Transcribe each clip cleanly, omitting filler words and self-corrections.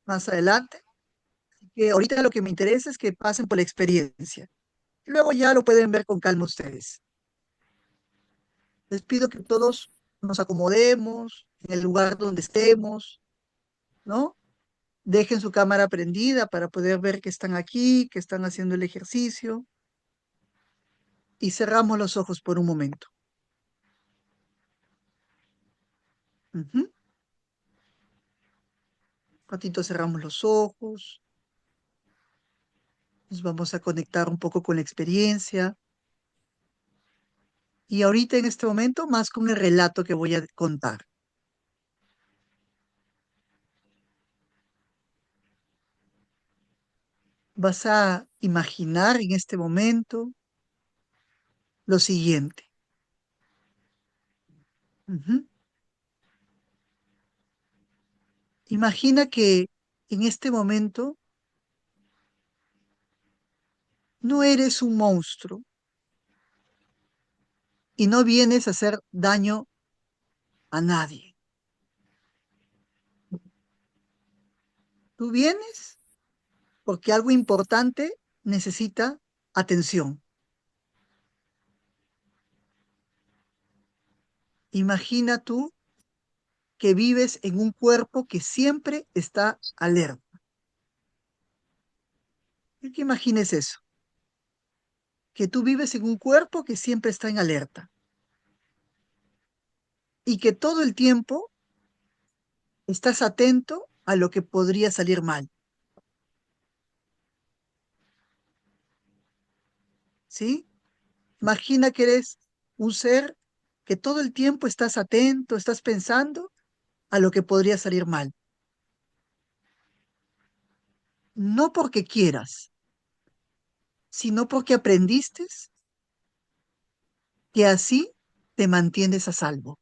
más adelante. Que ahorita lo que me interesa es que pasen por la experiencia. Luego ya lo pueden ver con calma ustedes. Les pido que todos nos acomodemos en el lugar donde estemos, ¿no? Dejen su cámara prendida para poder ver que están aquí, que están haciendo el ejercicio y cerramos los ojos por un momento. Ujú. Un ratito cerramos los ojos, nos vamos a conectar un poco con la experiencia y ahorita en este momento más con el relato que voy a contar. Vas a imaginar en este momento lo siguiente. Ujú. Imagina que en este momento no eres un monstruo y no vienes a hacer daño a nadie. Tú vienes porque algo importante necesita atención. Imagina tú que vives en un cuerpo que siempre está alerta. ¿Y que imagines eso? Que tú vives en un cuerpo que siempre está en alerta y que todo el tiempo estás atento a lo que podría salir mal, ¿sí? Imagina que eres un ser que todo el tiempo estás atento, estás pensando a lo que podría salir mal. No porque quieras, sino porque aprendiste que así te mantienes a salvo.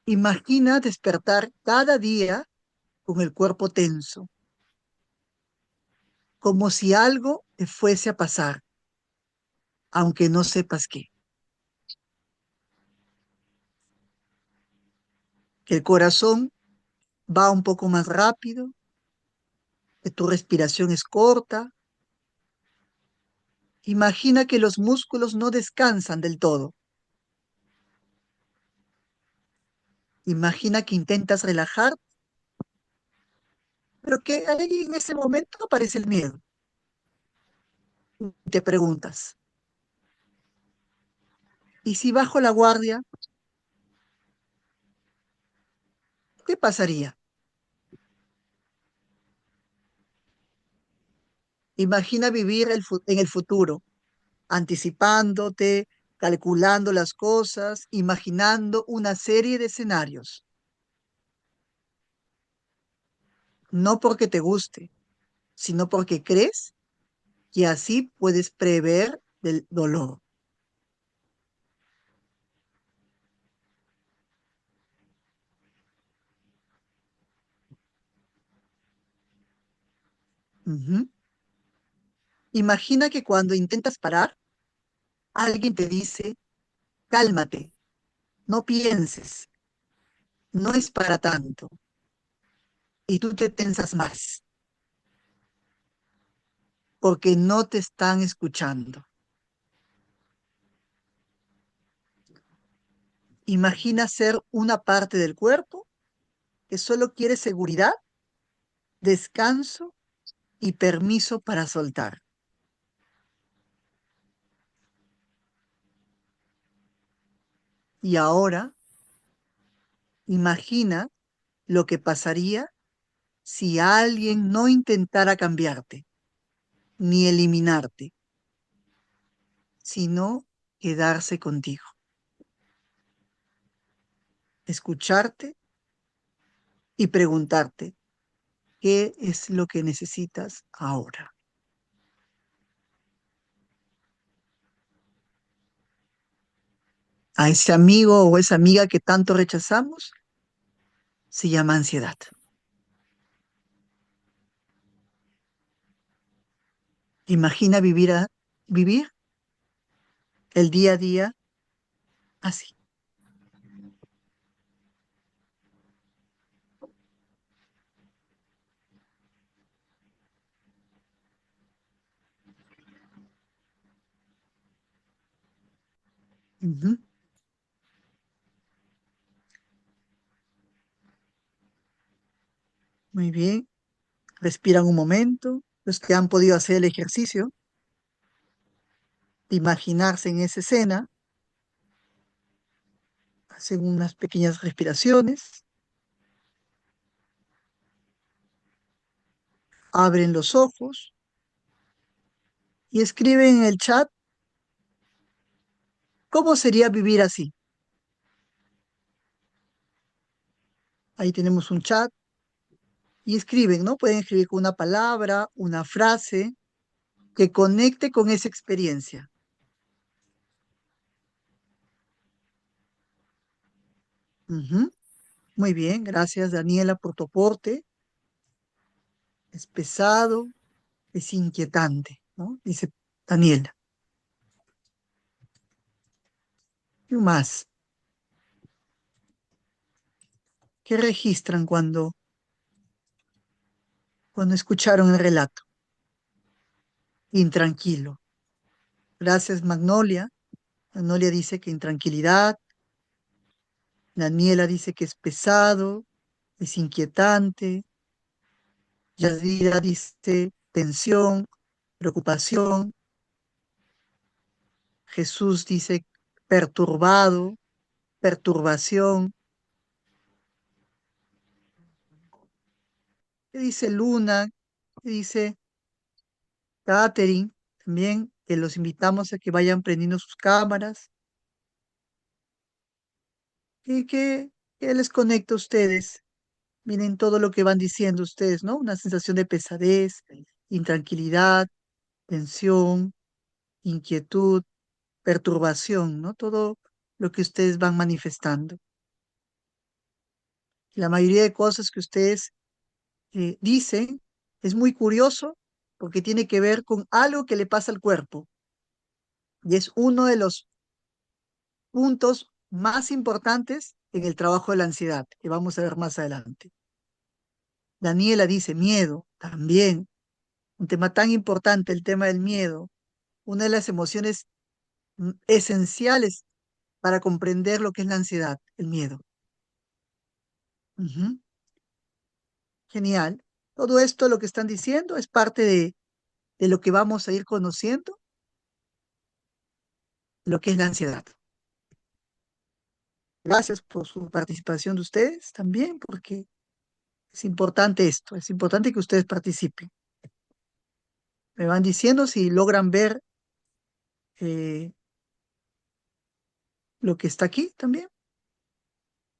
Imagina despertar cada día con el cuerpo tenso, como si algo te fuese a pasar, aunque no sepas qué. Que el corazón va un poco más rápido, que tu respiración es corta. Imagina que los músculos no descansan del todo. Imagina que intentas relajar, pero que ahí en ese momento aparece el miedo. Y te preguntas, ¿y si bajo la guardia, qué pasaría? Imagina vivir en el futuro, anticipándote, calculando las cosas, imaginando una serie de escenarios. No porque te guste, sino porque crees que así puedes prever del dolor. Ujú. Imagina que cuando intentas parar, alguien te dice, cálmate, no pienses, no es para tanto. Y tú te tensas más, porque no te están escuchando. Imagina ser una parte del cuerpo que solo quiere seguridad, descanso y permiso para soltar. Y ahora, imagina lo que pasaría si alguien no intentara cambiarte, ni eliminarte, sino quedarse contigo, escucharte y preguntarte, ¿qué es lo que necesitas ahora? A ese amigo o esa amiga que tanto rechazamos, se llama ansiedad. Imagina vivir el día a día así. Ujú. Muy bien. Respiran un momento. Los que han podido hacer el ejercicio de imaginarse en esa escena, hacen unas pequeñas respiraciones, abren los ojos y escriben en el chat cómo sería vivir así. Ahí tenemos un chat y escriben, ¿no? Pueden escribir con una palabra, una frase que conecte con esa experiencia. Ujú. Muy bien, gracias Daniela por tu aporte. Es pesado, es inquietante, ¿no? Dice Daniela. ¿Qué más? ¿Qué registran cuando escucharon el relato? Intranquilo. Gracias Magnolia. Magnolia dice que intranquilidad. Daniela dice que es pesado, es inquietante. Yadira dice tensión, preocupación. Jesús dice perturbado, perturbación. ¿Qué dice Luna? ¿Qué dice Catherine? También que los invitamos a que vayan prendiendo sus cámaras. ¿Qué les conecta a ustedes? Miren todo lo que van diciendo ustedes, ¿no? Una sensación de pesadez, intranquilidad, tensión, inquietud, perturbación, ¿no? Todo lo que ustedes van manifestando. La mayoría de cosas que ustedes dicen es muy curioso porque tiene que ver con algo que le pasa al cuerpo y es uno de los puntos más importantes en el trabajo de la ansiedad, que vamos a ver más adelante. Daniela dice miedo, también, un tema tan importante, el tema del miedo, una de las emociones esenciales para comprender lo que es la ansiedad, el miedo. Ujú. Genial. Todo esto, lo que están diciendo, es parte de lo que vamos a ir conociendo, lo que es la ansiedad. Gracias por su participación de ustedes también, porque es importante esto, es importante que ustedes participen. Me van diciendo si logran ver eh, lo que está aquí también.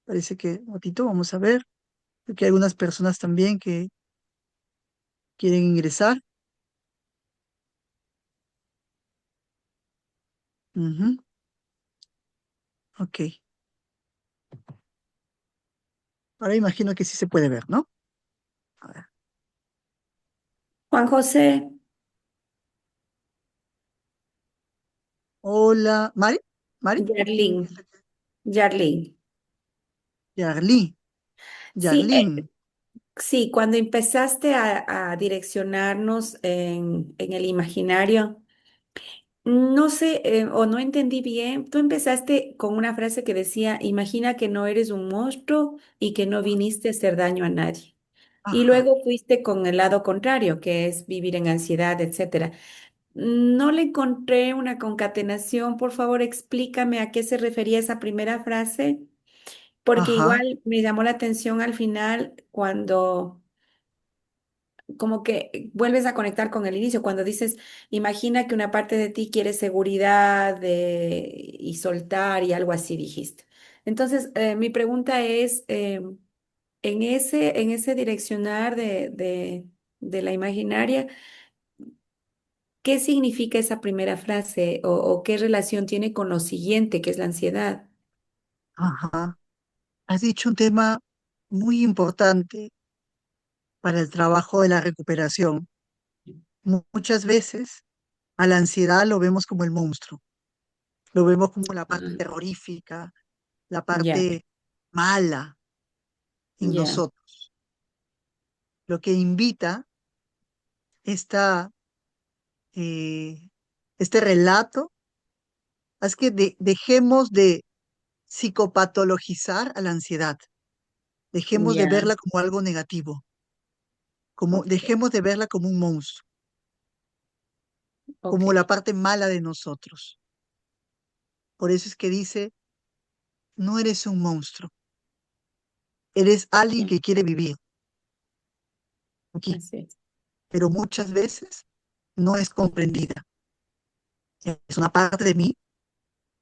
Parece que, un ratito, vamos a ver. Creo que hay algunas personas también que quieren ingresar. Ujú. Ok. Ahora imagino que sí se puede ver, ¿no? A ver. Juan José, Hola, Mari. Mari, ¿quién Yarlín, es la que? Yarlín. Yarlín. Sí, Yarlín. sí, cuando empezaste a direccionarnos en el imaginario, no sé, o no entendí bien, tú empezaste con una frase que decía, imagina que no eres un monstruo y que no viniste a hacer daño a nadie. Y Ajá, luego fuiste con el lado contrario, que es vivir en ansiedad, etcétera. No le encontré una concatenación, por favor, explícame a qué se refería esa primera frase. Porque ajá, igual me llamó la atención al final cuando como que vuelves a conectar con el inicio, cuando dices, imagina que una parte de ti quiere seguridad y soltar y algo así dijiste. Entonces, mi pregunta es, en ese direccionar de la imaginaria, ¿qué significa esa primera frase o qué relación tiene con lo siguiente, que es la ansiedad? ajá. Has dicho un tema muy importante para el trabajo de la recuperación. Muchas veces a la ansiedad lo vemos como el monstruo, lo vemos como la parte Ah, terrorífica, la ya, parte mala en ya, nosotros. Lo que invita esta, eh, este relato Es que dejemos de psicopatologizar a la ansiedad. Dejemos de Ya, verla como algo negativo, como ok, dejemos de verla como un monstruo, ok, como la parte mala de nosotros. Por eso es que dice, no eres un monstruo, eres alguien bien, que quiere vivir aquí, así es. pero muchas veces no es comprendida. Es una parte de mí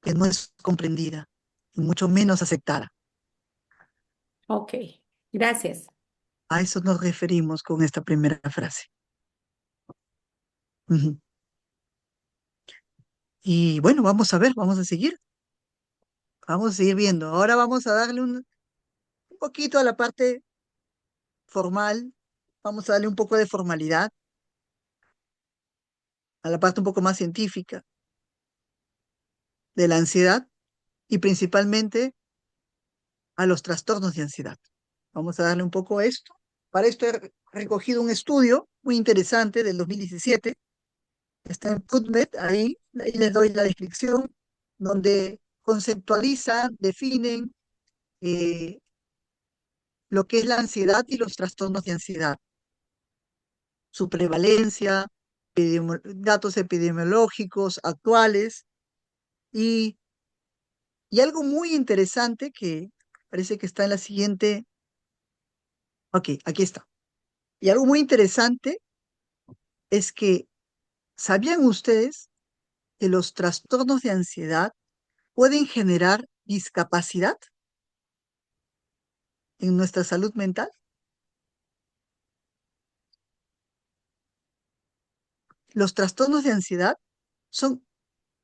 que no es comprendida, y mucho menos aceptada. Ok, gracias. A eso nos referimos con esta primera frase. Ujú. Y bueno, vamos a ver, vamos a seguir viendo. Ahora vamos a darle un poquito a la parte formal, vamos a darle un poco de formalidad, a la parte un poco más científica de la ansiedad y principalmente a los trastornos de ansiedad. Vamos a darle un poco a esto. Para esto he recogido un estudio muy interesante del 2017, está en PubMed, ahí les doy la descripción, donde conceptualizan, definen eh, lo que es la ansiedad y los trastornos de ansiedad, su prevalencia, datos epidemiológicos actuales y, y algo muy interesante que parece que está en la siguiente, ok, aquí está. Y algo muy interesante es que, ¿sabían ustedes que los trastornos de ansiedad pueden generar discapacidad en nuestra salud mental? Los trastornos de ansiedad son,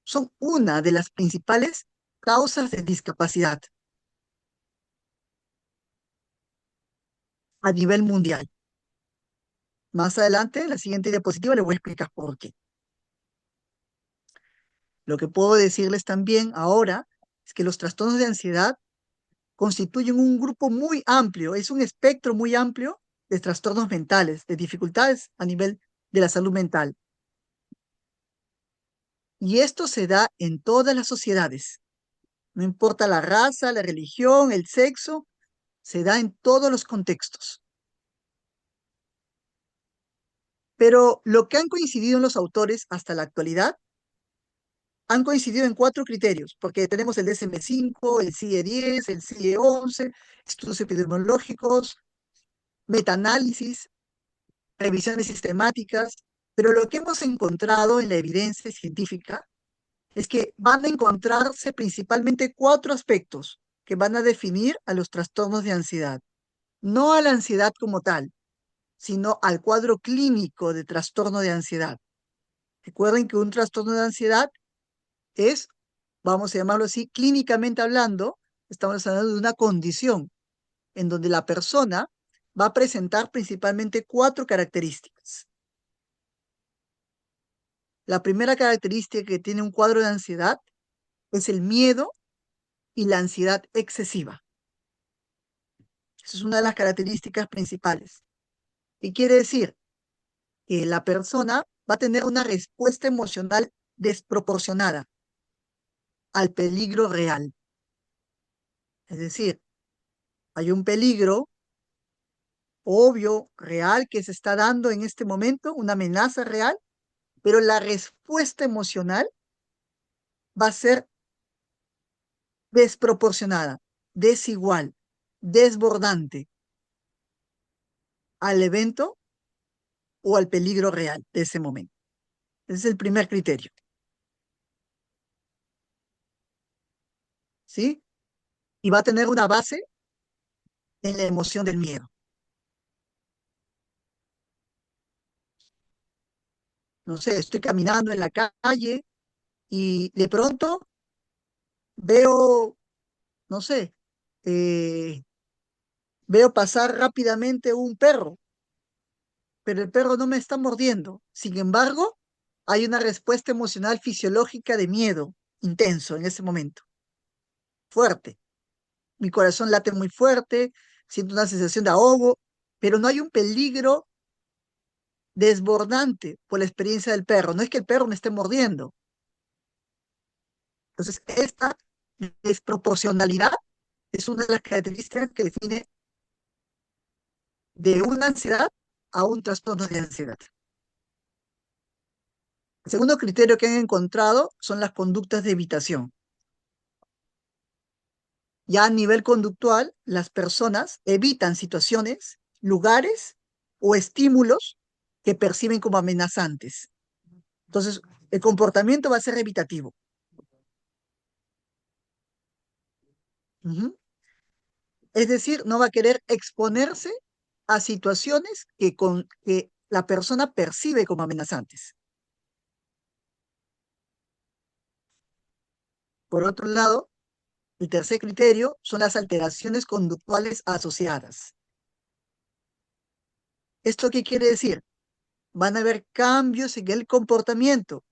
son una de las principales causas de discapacidad a nivel mundial. Más adelante, en la siguiente diapositiva, le voy a explicar por qué. Lo que puedo decirles también ahora es que los trastornos de ansiedad constituyen un grupo muy amplio, es un espectro muy amplio de trastornos mentales, de dificultades a nivel de la salud mental. Y esto se da en todas las sociedades. No importa la raza, la religión, el sexo, se da en todos los contextos. Pero lo que han coincidido en los autores hasta la actualidad han coincidido en cuatro criterios, porque tenemos el DSM-5, el CIE-10, el CIE-11, estudios epidemiológicos, metaanálisis, revisiones sistemáticas, pero lo que hemos encontrado en la evidencia científica es que van a encontrarse principalmente cuatro aspectos que van a definir a los trastornos de ansiedad. No a la ansiedad como tal, sino al cuadro clínico de trastorno de ansiedad. Recuerden que un trastorno de ansiedad es, vamos a llamarlo así, clínicamente hablando, estamos hablando de una condición en donde la persona va a presentar principalmente cuatro características. La primera característica que tiene un cuadro de ansiedad es el miedo y la ansiedad excesiva. Esa es una de las características principales. ¿Qué quiere decir? Que la persona va a tener una respuesta emocional desproporcionada al peligro real. Es decir, hay un peligro obvio, real, que se está dando en este momento, una amenaza real, pero la respuesta emocional va a ser desproporcionada, desigual, desbordante al evento o al peligro real de ese momento. Ese es el primer criterio, ¿sí? Y va a tener una base en la emoción del miedo. No sé, estoy caminando en la calle y de pronto veo, no sé, eh, veo pasar rápidamente un perro, pero el perro no me está mordiendo. Sin embargo, hay una respuesta emocional fisiológica de miedo intenso en ese momento, fuerte. Mi corazón late muy fuerte, siento una sensación de ahogo, pero no hay un peligro desbordante por la experiencia del perro. No es que el perro me esté mordiendo. Entonces, esta desproporcionalidad es una de las características que define de una ansiedad a un trastorno de ansiedad. El segundo criterio que han encontrado son las conductas de evitación. Ya a nivel conductual, las personas evitan situaciones, lugares o estímulos que perciben como amenazantes. Entonces, el comportamiento va a ser evitativo. Ujú. Es decir, no va a querer exponerse a situaciones que la persona percibe como amenazantes. Por otro lado, el tercer criterio son las alteraciones conductuales asociadas. ¿Esto qué quiere decir? Van a haber cambios en el comportamiento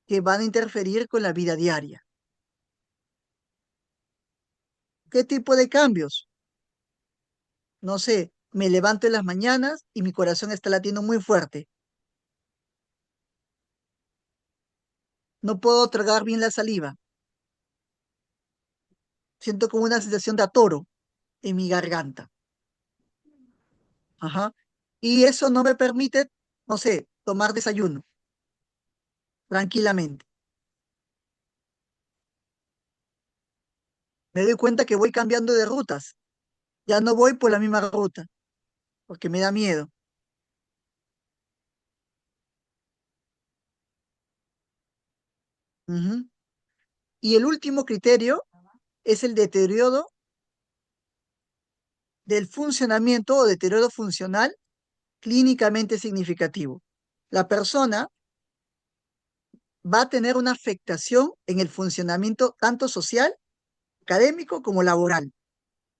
que van a interferir con la vida diaria. ¿Qué tipo de cambios? No sé, me levanto en las mañanas y mi corazón está latiendo muy fuerte. No puedo tragar bien la saliva. Siento como una sensación de atoro en mi garganta. Ajá. Y eso no me permite, no sé, tomar desayuno tranquilamente. Me doy cuenta que voy cambiando de rutas. Ya no voy por la misma ruta porque me da miedo. Ujú. Y el último criterio es el deterioro del funcionamiento o deterioro funcional clínicamente significativo. La persona va a tener una afectación en el funcionamiento tanto social, académico como laboral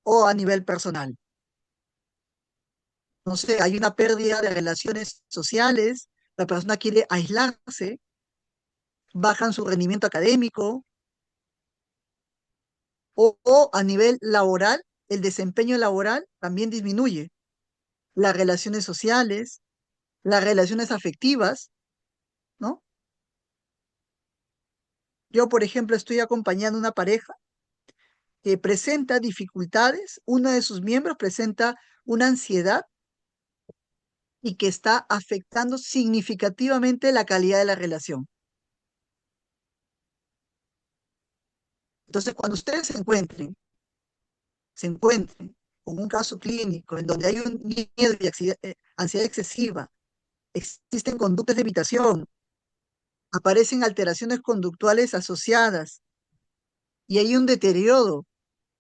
o a nivel personal. No sé, hay una pérdida de relaciones sociales, la persona quiere aislarse, bajan su rendimiento académico o a nivel laboral, el desempeño laboral también disminuye. Las relaciones sociales, las relaciones afectivas, ¿no? Yo, por ejemplo, estoy acompañando a una pareja que presenta dificultades, uno de sus miembros presenta una ansiedad y que está afectando significativamente la calidad de la relación. Entonces, cuando ustedes se encuentren con un caso clínico en donde hay un miedo y ansiedad excesiva, existen conductas de evitación, aparecen alteraciones conductuales asociadas y hay un deterioro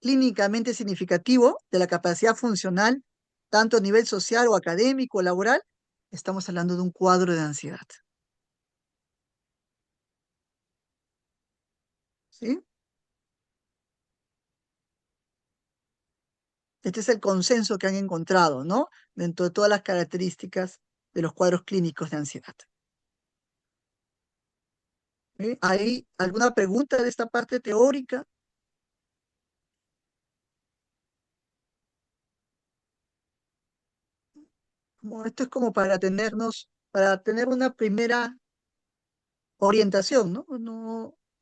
clínicamente significativo de la capacidad funcional, tanto a nivel social o académico o laboral, estamos hablando de un cuadro de ansiedad. ¿Sí? Este es el consenso que han encontrado, ¿no? Dentro de todas las características de los cuadros clínicos de ansiedad. ¿Sí? ¿Hay alguna pregunta de esta parte teórica? Esto es como para tener una primera orientación, ¿no?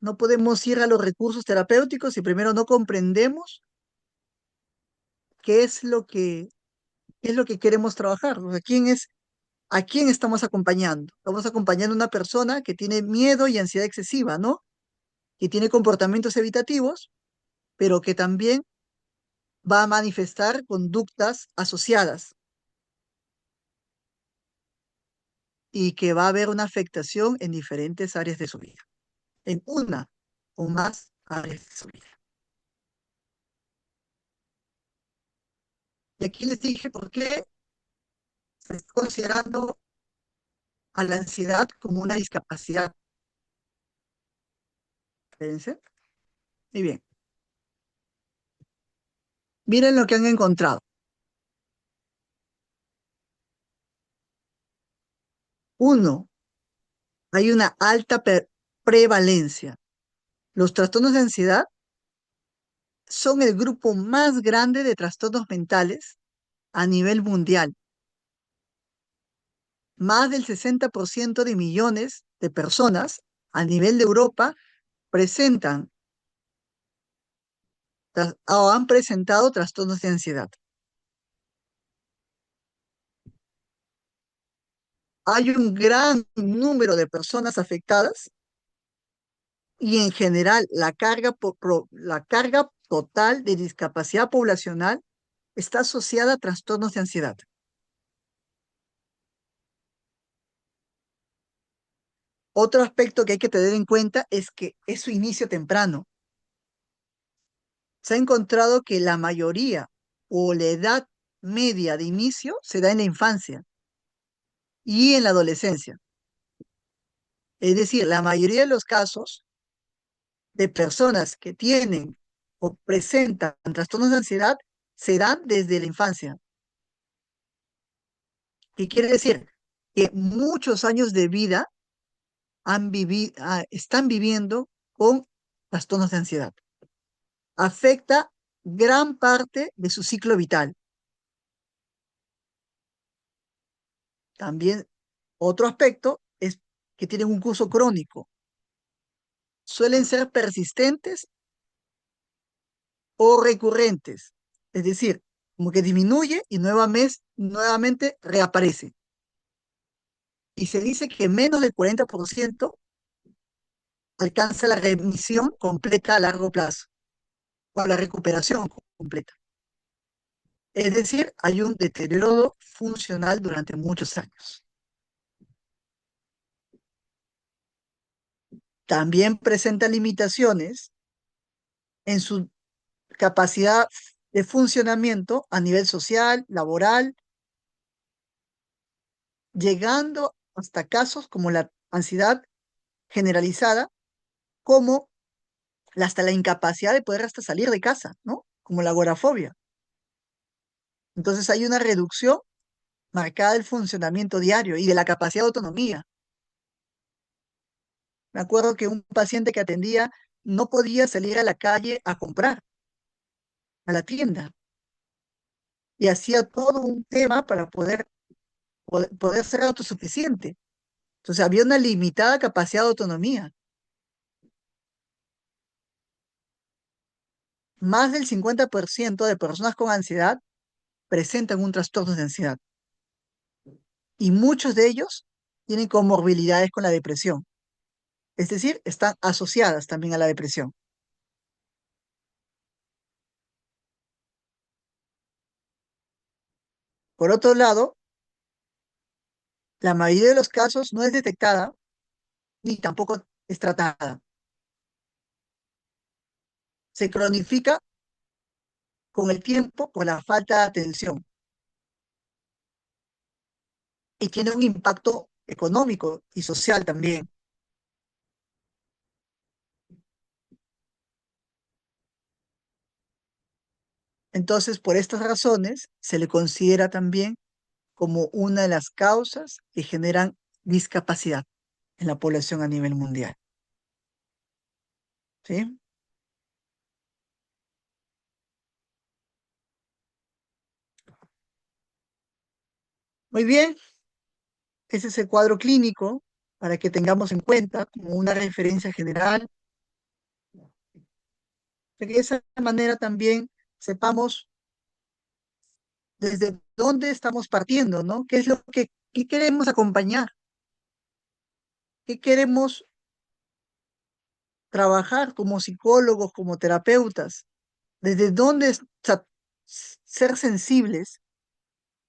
No podemos ir a los recursos terapéuticos si primero no comprendemos qué es lo que, qué es lo que queremos trabajar. O sea, a quién estamos acompañando. Estamos acompañando a una persona que tiene miedo y ansiedad excesiva, ¿no? Que tiene comportamientos evitativos, pero que también va a manifestar conductas asociadas y que va a haber una afectación en diferentes áreas de su vida, en una o más áreas de su vida. Y aquí les dije por qué se está considerando a la ansiedad como una discapacidad. Fíjense. Muy bien. Miren lo que han encontrado. Uno, hay una alta prevalencia. Los trastornos de ansiedad son el grupo más grande de trastornos mentales a nivel mundial. Más del 60% de millones de personas a nivel de Europa presentan o han presentado trastornos de ansiedad. Hay un gran número de personas afectadas y en general la carga total de discapacidad poblacional está asociada a trastornos de ansiedad. Otro aspecto que hay que tener en cuenta es que es su inicio temprano. Se ha encontrado que la mayoría o la edad media de inicio se da en la infancia y en la adolescencia. Es decir, la mayoría de los casos de personas que tienen o presentan trastornos de ansiedad se dan desde la infancia. ¿Qué quiere decir? Que muchos años de vida están viviendo con trastornos de ansiedad. Afecta gran parte de su ciclo vital. También otro aspecto es que tienen un curso crónico. Suelen ser persistentes o recurrentes. Es decir, como que disminuye y nuevamente reaparece. Y se dice que menos del 40% alcanza la remisión completa a largo plazo o la recuperación completa. Es decir, hay un deterioro funcional durante muchos años. También presenta limitaciones en su capacidad de funcionamiento a nivel social, laboral, llegando hasta casos como la ansiedad generalizada, como hasta la incapacidad de poder hasta salir de casa, ¿no? Como la agorafobia. Entonces hay una reducción marcada del funcionamiento diario y de la capacidad de autonomía. Me acuerdo que un paciente que atendía no podía salir a la calle a comprar, a la tienda, y hacía todo un tema para poder ser autosuficiente. Entonces había una limitada capacidad de autonomía. Más del 50% de personas con ansiedad presentan un trastorno de ansiedad y muchos de ellos tienen comorbilidades con la depresión, es decir, están asociadas también a la depresión. Por otro lado, la mayoría de los casos no es detectada ni tampoco es tratada. Se cronifica con el tiempo por la falta de atención y tiene un impacto económico y social también. Entonces, por estas razones, se le considera también como una de las causas que generan discapacidad en la población a nivel mundial. ¿Sí? Muy bien, ese es el cuadro clínico para que tengamos en cuenta como una referencia general, de que de esa manera también sepamos desde dónde estamos partiendo, ¿no? ¿Qué es lo qué queremos acompañar? ¿Qué queremos trabajar como psicólogos, como terapeutas? ¿Desde dónde ser sensibles?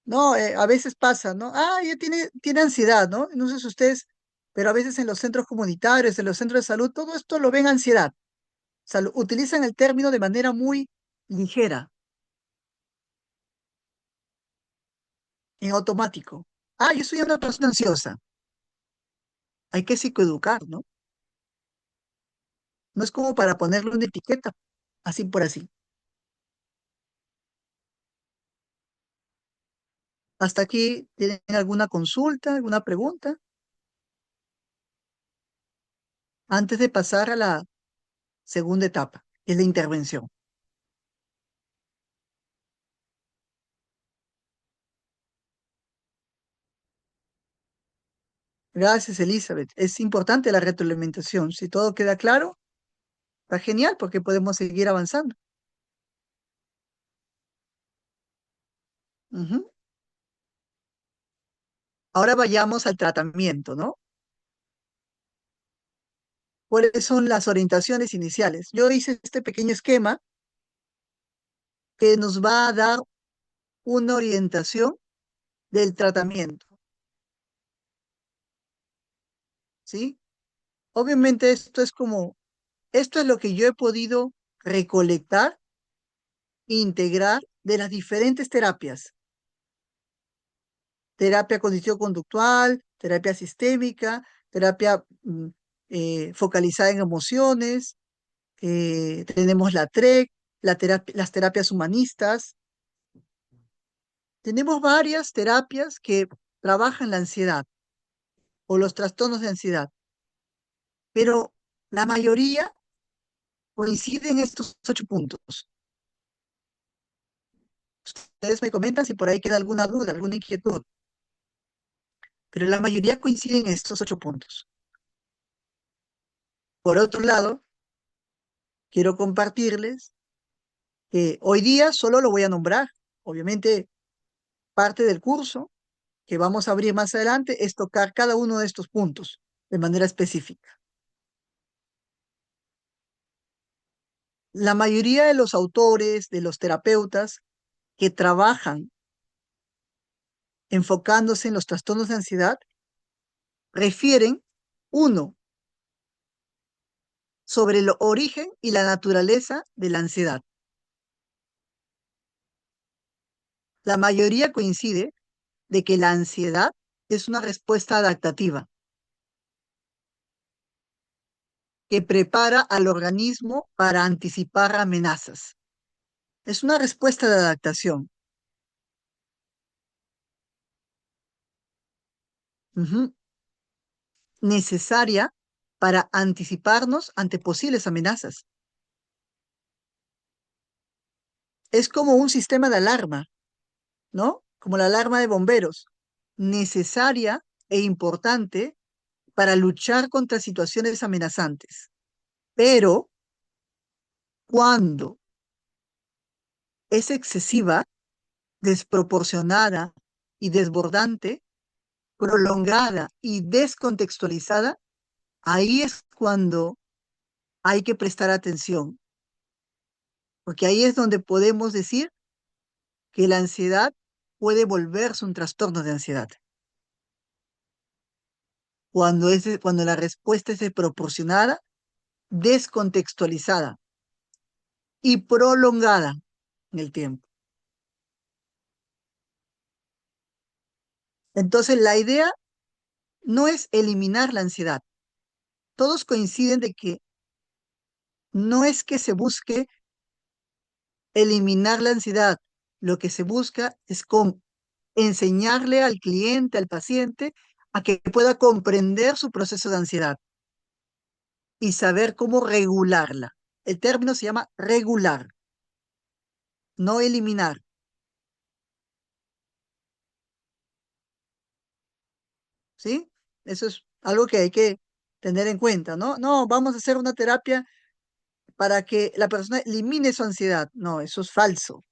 ¿No? A veces pasa, ¿no? Ah, ella tiene ansiedad, ¿no? No sé si ustedes, pero a veces en los centros comunitarios, en los centros de salud, todo esto lo ven ansiedad. O sea, utilizan el término de manera muy ligera, en automático. Ah, yo soy una persona ansiosa. Hay que psicoeducar, ¿no? No es como para ponerle una etiqueta, así por así. Hasta aquí, ¿tienen alguna consulta, alguna pregunta? Antes de pasar a la segunda etapa, que es la intervención. Gracias, Elizabeth. Es importante la retroalimentación. Si todo queda claro, Está genial porque podemos seguir avanzando. Ujú. Ahora vayamos al tratamiento, ¿no? ¿Cuáles son las orientaciones iniciales? Yo hice este pequeño esquema que nos va a dar una orientación del tratamiento, ¿sí? Obviamente esto es lo que yo he podido recolectar e integrar de las diferentes terapias. Terapia cognitivo-conductual, terapia sistémica, terapia focalizada en emociones, tenemos la TREC, las terapias humanistas. Tenemos varias terapias que trabajan la ansiedad o los trastornos de ansiedad, pero la mayoría coinciden en estos 8 puntos. Ustedes me comentan si por ahí queda alguna duda, alguna inquietud, pero la mayoría coinciden en estos 8 puntos. Por otro lado, quiero compartirles que hoy día solo lo voy a nombrar. Obviamente, parte del curso que vamos a abrir más adelante es tocar cada uno de estos puntos de manera específica. La mayoría de los autores, de los terapeutas que trabajan enfocándose en los trastornos de ansiedad, refieren, uno, sobre el origen y la naturaleza de la ansiedad. La mayoría coincide de que la ansiedad es una respuesta adaptativa que prepara al organismo para anticipar amenazas. Es una respuesta de adaptación. Ujú. Necesaria para anticiparnos ante posibles amenazas. Es como un sistema de alarma, ¿no? Como la alarma de bomberos, necesaria e importante para luchar contra situaciones amenazantes. Pero cuando es excesiva, desproporcionada y desbordante, prolongada y descontextualizada, ahí es cuando hay que prestar atención, porque ahí es donde podemos decir que la ansiedad puede volverse un trastorno de ansiedad. Cuando la respuesta es desproporcionada, descontextualizada y prolongada en el tiempo. Entonces, la idea no es eliminar la ansiedad. Todos coinciden de que no es que se busque eliminar la ansiedad. Lo que se busca es enseñarle al cliente, al paciente, a que pueda comprender su proceso de ansiedad y saber cómo regularla. El término se llama regular, no eliminar, ¿sí? Eso es algo que hay que tener en cuenta, ¿no? No, vamos a hacer una terapia para que la persona elimine su ansiedad. No, eso es falso.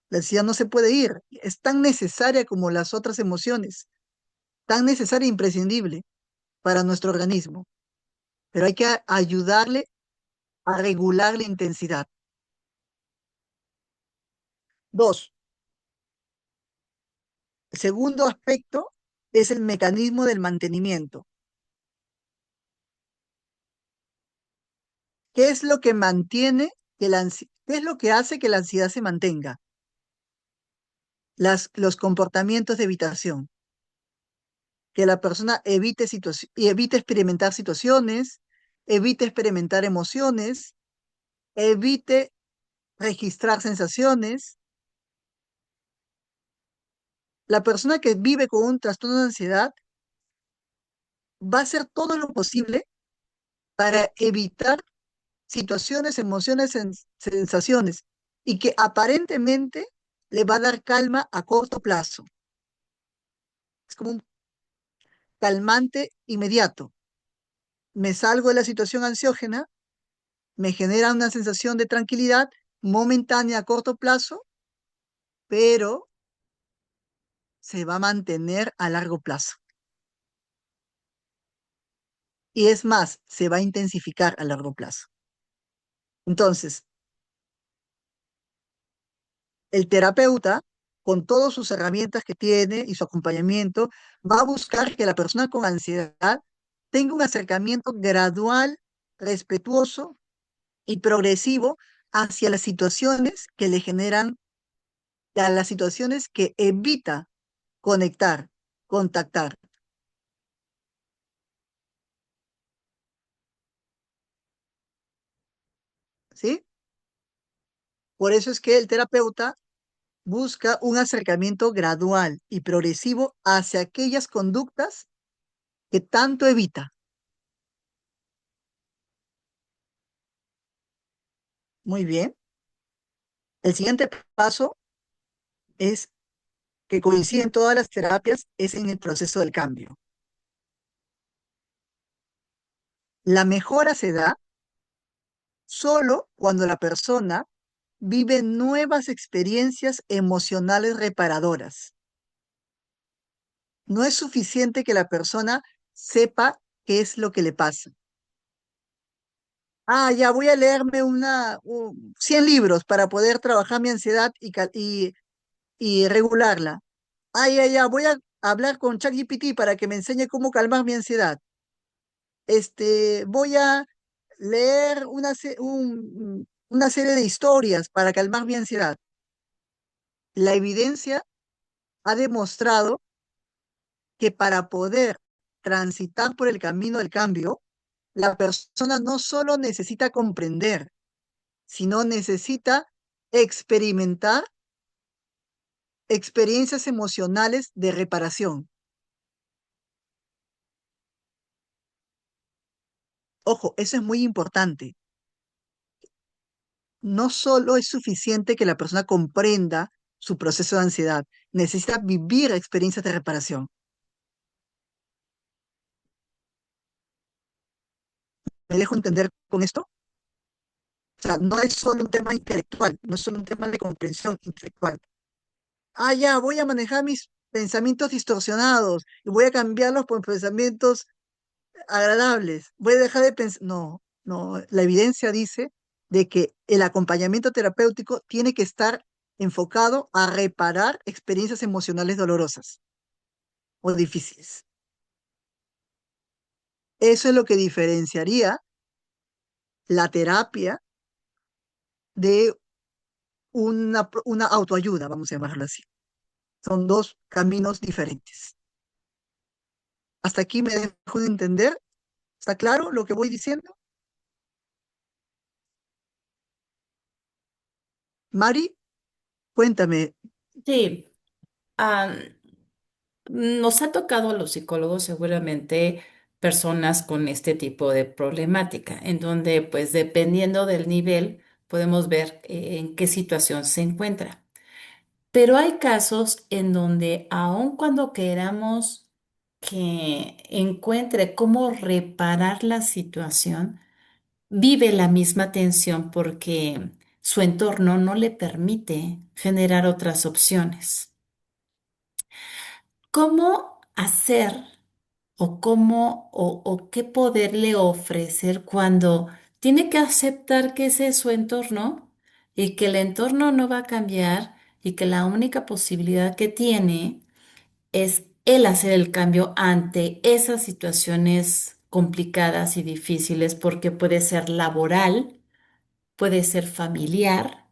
La ansiedad no se puede ir. Es tan necesaria como las otras emociones, tan necesaria e imprescindible para nuestro organismo. Pero hay que ayudarle a regular la intensidad. Dos, el segundo aspecto es el mecanismo del mantenimiento. ¿Qué es lo que mantiene qué es lo que hace que la ansiedad se mantenga? Los comportamientos de evitación, que la persona evite experimentar situaciones, evite experimentar emociones, evite registrar sensaciones. La persona que vive con un trastorno de ansiedad va a hacer todo lo posible para evitar situaciones, emociones, sensaciones y que aparentemente le va a dar calma a corto plazo. Es como un calmante inmediato. Me salgo de la situación ansiógena me genera una sensación de tranquilidad momentánea a corto plazo, pero se va a mantener a largo plazo. Y es más, se va a intensificar a largo plazo. Entonces, el terapeuta, con todas sus herramientas que tiene y su acompañamiento, va a buscar que la persona con ansiedad tenga un acercamiento gradual, respetuoso y progresivo hacia las situaciones que le generan, a las situaciones que evita conectar, contactar, ¿sí? Por eso es que el terapeuta busca un acercamiento gradual y progresivo hacia aquellas conductas que tanto evita. Muy bien. El siguiente paso es que coinciden todas las terapias, es en el proceso del cambio. La mejora se da solo cuando la persona vive nuevas experiencias emocionales reparadoras. No es suficiente que la persona sepa qué es lo que le pasa. Ah, ya voy a leerme 100 libros para poder trabajar mi ansiedad y regularla. Ah, ya, voy a hablar con ChatGPT para que me enseñe cómo calmar mi ansiedad. Voy a leer una serie de historias para calmar mi ansiedad. La evidencia ha demostrado que para poder transitar por el camino del cambio, la persona no solo necesita comprender, sino necesita experimentar experiencias emocionales de reparación. Ojo, eso es muy importante. No solo es suficiente que la persona comprenda su proceso de ansiedad, necesita vivir experiencias de reparación. ¿Me dejo entender con esto? O sea, no es solo un tema intelectual, no es solo un tema de comprensión intelectual. Ah, ya, voy a manejar mis pensamientos distorsionados y voy a cambiarlos por pensamientos agradables. Voy a dejar de pensar. No, no, la evidencia dice de que el acompañamiento terapéutico tiene que estar enfocado a reparar experiencias emocionales dolorosas o difíciles. Eso es lo que diferenciaría la terapia de una autoayuda, vamos a llamarlo así. Son dos caminos diferentes. ¿Hasta aquí me dejo de entender? ¿Está claro lo que voy diciendo? Mari, cuéntame. Sí, ah, nos ha tocado a los psicólogos seguramente personas con este tipo de problemática, en donde pues dependiendo del nivel podemos ver en qué situación se encuentra. Pero hay casos en donde aun cuando queramos que encuentre cómo reparar la situación, vive la misma tensión porque su entorno no le permite generar otras opciones. ¿Cómo hacer o qué poderle ofrecer cuando tiene que aceptar que ese es su entorno y que el entorno no va a cambiar y que la única posibilidad que tiene es el hacer el cambio ante esas situaciones complicadas y difíciles porque puede ser laboral, puede ser familiar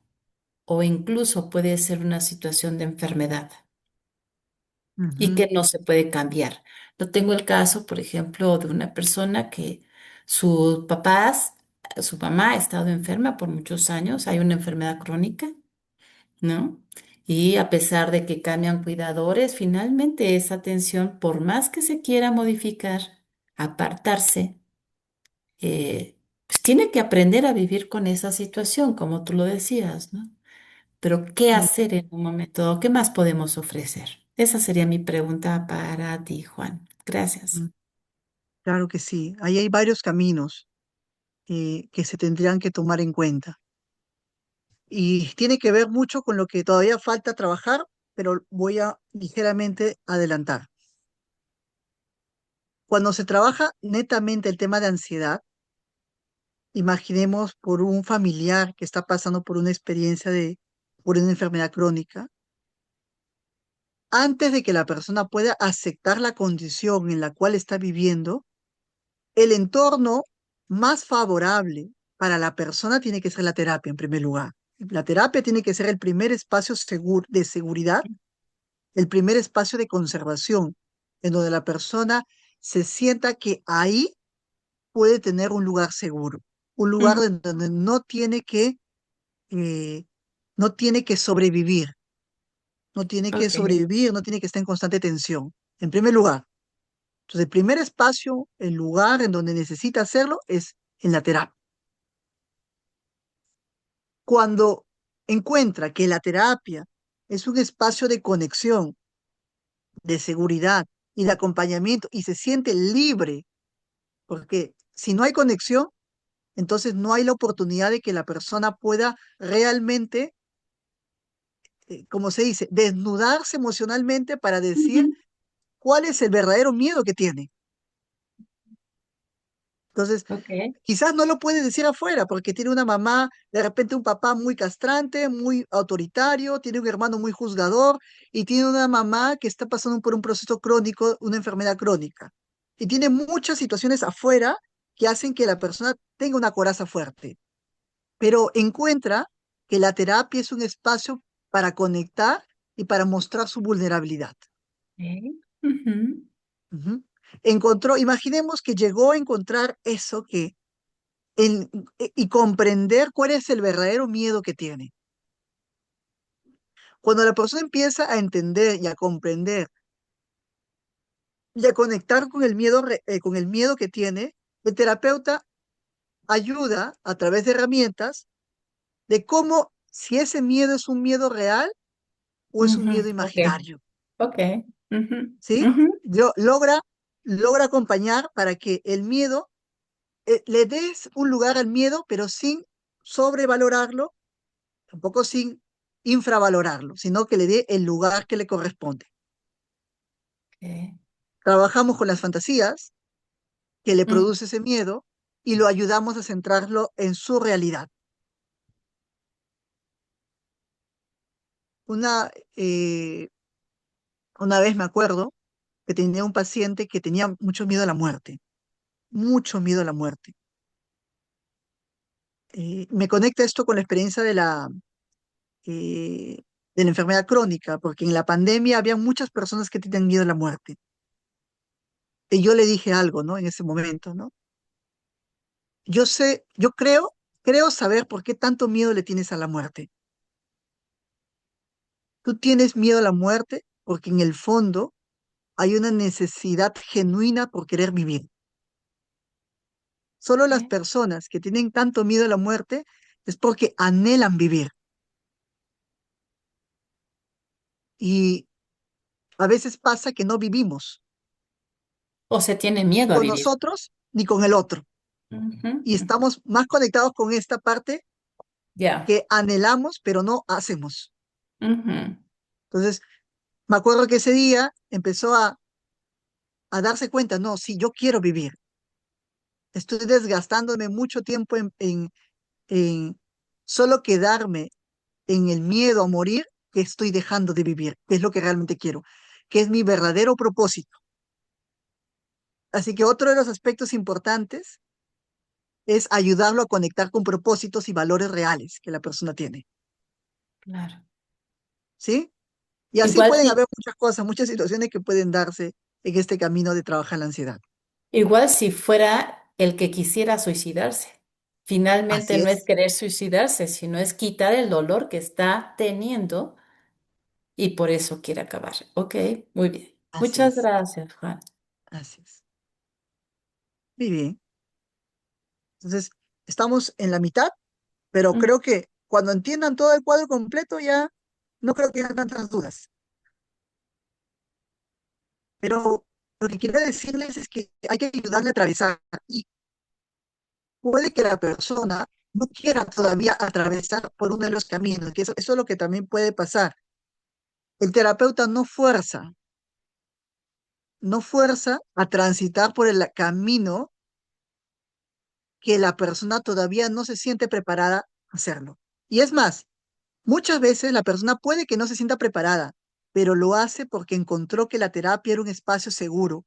o incluso puede ser una situación de enfermedad y Ujú, que no se puede cambiar? Yo tengo el caso, por ejemplo, de una persona que sus papás, su mamá ha estado enferma por muchos años, hay una enfermedad crónica, ¿no? Y a pesar de que cambian cuidadores, finalmente esa atención, por más que se quiera modificar, apartarse, pues tiene que aprender a vivir con esa situación, como tú lo decías, ¿no? Pero ¿qué mm, hacer en un momento dado? ¿Qué más podemos ofrecer? Esa sería mi pregunta para ti, Juan. Gracias. mm. Claro que sí, ahí hay varios caminos. que se tendrían que tomar en cuenta. Y tiene que ver mucho con lo que todavía falta trabajar, pero voy a ligeramente adelantar. Cuando se trabaja netamente el tema de ansiedad, imaginemos por un familiar que está pasando por una experiencia por una enfermedad crónica, antes de que la persona pueda aceptar la condición en la cual está viviendo, el entorno más favorable para la persona tiene que ser la terapia en primer lugar. La terapia tiene que ser el primer espacio de seguridad, el primer espacio de conservación, en donde la persona se sienta que ahí puede tener un lugar seguro, un lugar Ujú. donde eh, no tiene que sobrevivir, Ok. no tiene que estar en constante tensión, en primer lugar. Entonces, el primer espacio, el lugar en donde necesita hacerlo es en la terapia. Cuando encuentra que la terapia es un espacio de conexión, de seguridad y de acompañamiento y se siente libre, porque si no hay conexión, entonces no hay la oportunidad de que la persona pueda realmente, como se dice, desnudarse emocionalmente para decir Ujú. cuál es el verdadero miedo que tiene. Entonces, Ok. quizás no lo puede decir afuera porque tiene una mamá, de repente un papá muy castrante, muy autoritario, tiene un hermano muy juzgador y tiene una mamá que está pasando por un proceso crónico, una enfermedad crónica. Y tiene muchas situaciones afuera que hacen que la persona tenga una coraza fuerte, pero encuentra que la terapia es un espacio para conectar y para mostrar su vulnerabilidad. Ok. Ujú. Ujú. Imaginemos que llegó a encontrar eso y comprender cuál es el verdadero miedo que tiene. Cuando la persona empieza a entender y a comprender y a conectar con con el miedo que tiene, el terapeuta ayuda a través de herramientas de cómo si ese miedo es un miedo real o es un Ujú. miedo Ok. imaginario, Ok. Ujú. ¿sí? Ujú. Logra acompañar para que el miedo, le des un lugar al miedo, pero sin sobrevalorarlo, tampoco sin infravalorarlo, sino que le dé el lugar que le corresponde. Ok. Trabajamos con las fantasías que le Mm. produce ese miedo y lo ayudamos a centrarlo en su realidad. Una, eh, una vez me acuerdo que tenía un paciente que tenía mucho miedo a la muerte, mucho miedo a la muerte. Me conecta esto con la experiencia eh, de la enfermedad crónica, porque en la pandemia había muchas personas que tenían miedo a la muerte. Y yo le dije algo, ¿no? En ese momento, ¿no? Creo saber por qué tanto miedo le tienes a la muerte. Tú tienes miedo a la muerte porque en el fondo hay una necesidad genuina por querer vivir. Solo las Ok. personas que tienen tanto miedo a la muerte es porque anhelan vivir. Y a veces pasa que no vivimos, O se tiene ni miedo a con vivir. nosotros ni con el otro. Ujú. Y Ujú. estamos más conectados con esta parte Ya. que anhelamos, pero no hacemos. Ujú. Entonces, me acuerdo que ese día empezó a darse cuenta, no, sí, yo quiero vivir. Estoy desgastándome mucho tiempo en solo quedarme en el miedo a morir, que estoy dejando de vivir, que es lo que realmente quiero, que es mi verdadero propósito. Así que otro de los aspectos importantes es ayudarlo a conectar con propósitos y valores reales que la persona tiene, Claro. ¿sí? Y así Igual pueden si, haber muchas cosas, muchas situaciones que pueden darse en este camino de trabajar la ansiedad. igual si fuera el que quisiera suicidarse. Finalmente Así no es es, querer suicidarse, sino es quitar el dolor que está teniendo y por eso quiere acabar. Ok, muy bien. así Muchas es, gracias, Juan. así es. Muy bien. Entonces, estamos en la mitad, pero Mm. creo que cuando entiendan todo el cuadro completo ya no creo que haya tantas dudas. Pero lo que quiero decirles es que hay que ayudarle a atravesar. Y puede que la persona no quiera todavía atravesar por uno de los caminos, que eso es lo que también puede pasar. El terapeuta no fuerza a transitar por el camino que la persona todavía no se siente preparada a hacerlo. Y es más, muchas veces la persona puede que no se sienta preparada, pero lo hace porque encontró que la terapia era un espacio seguro,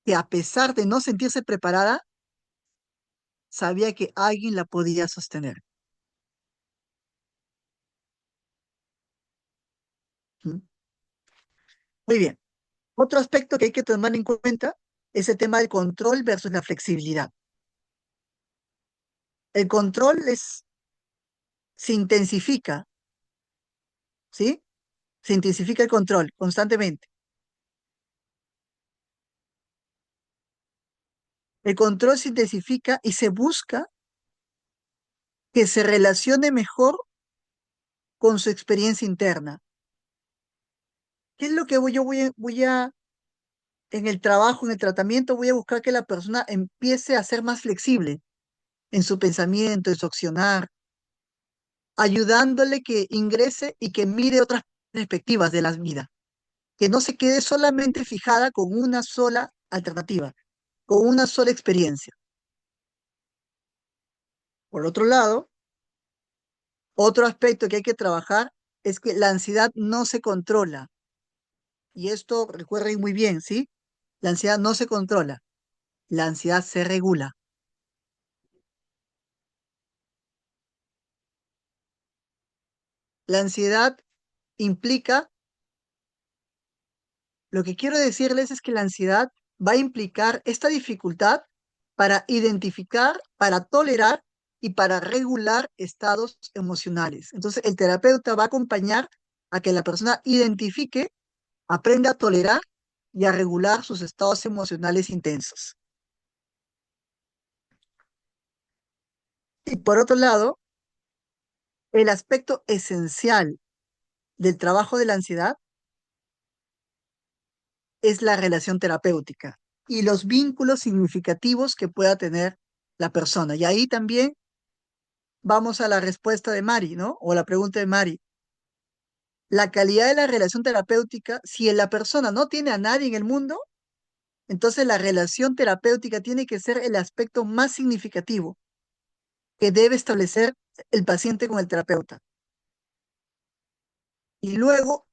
que a pesar de no sentirse preparada, sabía que alguien la podía sostener. ¿Mm? Muy bien. Otro aspecto que hay que tomar en cuenta es el tema del control versus la flexibilidad. El control se intensifica, ¿sí? Se intensifica el control constantemente. El control se intensifica y se busca que se relacione mejor con su experiencia interna. ¿Qué es lo que en el trabajo, en el tratamiento, voy a buscar que la persona empiece a ser más flexible en su pensamiento, en su accionar, ayudándole que ingrese y que mire otras perspectivas de la vida, que no se quede solamente fijada con una sola alternativa, con una sola experiencia. Por otro lado, otro aspecto que hay que trabajar es que la ansiedad no se controla. Y esto recuerden muy bien, ¿sí? La ansiedad no se controla, la ansiedad se regula. La ansiedad implica, lo que quiero decirles es que la ansiedad va a implicar esta dificultad para identificar, para tolerar y para regular estados emocionales. Entonces, el terapeuta va a acompañar a que la persona identifique, aprenda a tolerar y a regular sus estados emocionales intensos. Y por otro lado, el aspecto esencial del trabajo de la ansiedad es la relación terapéutica y los vínculos significativos que pueda tener la persona. Y ahí también vamos a la respuesta de Mari, ¿no? O la pregunta de Mari. La calidad de la relación terapéutica, si la persona no tiene a nadie en el mundo, entonces la relación terapéutica tiene que ser el aspecto más significativo que debe establecer el paciente con el terapeuta. Y luego,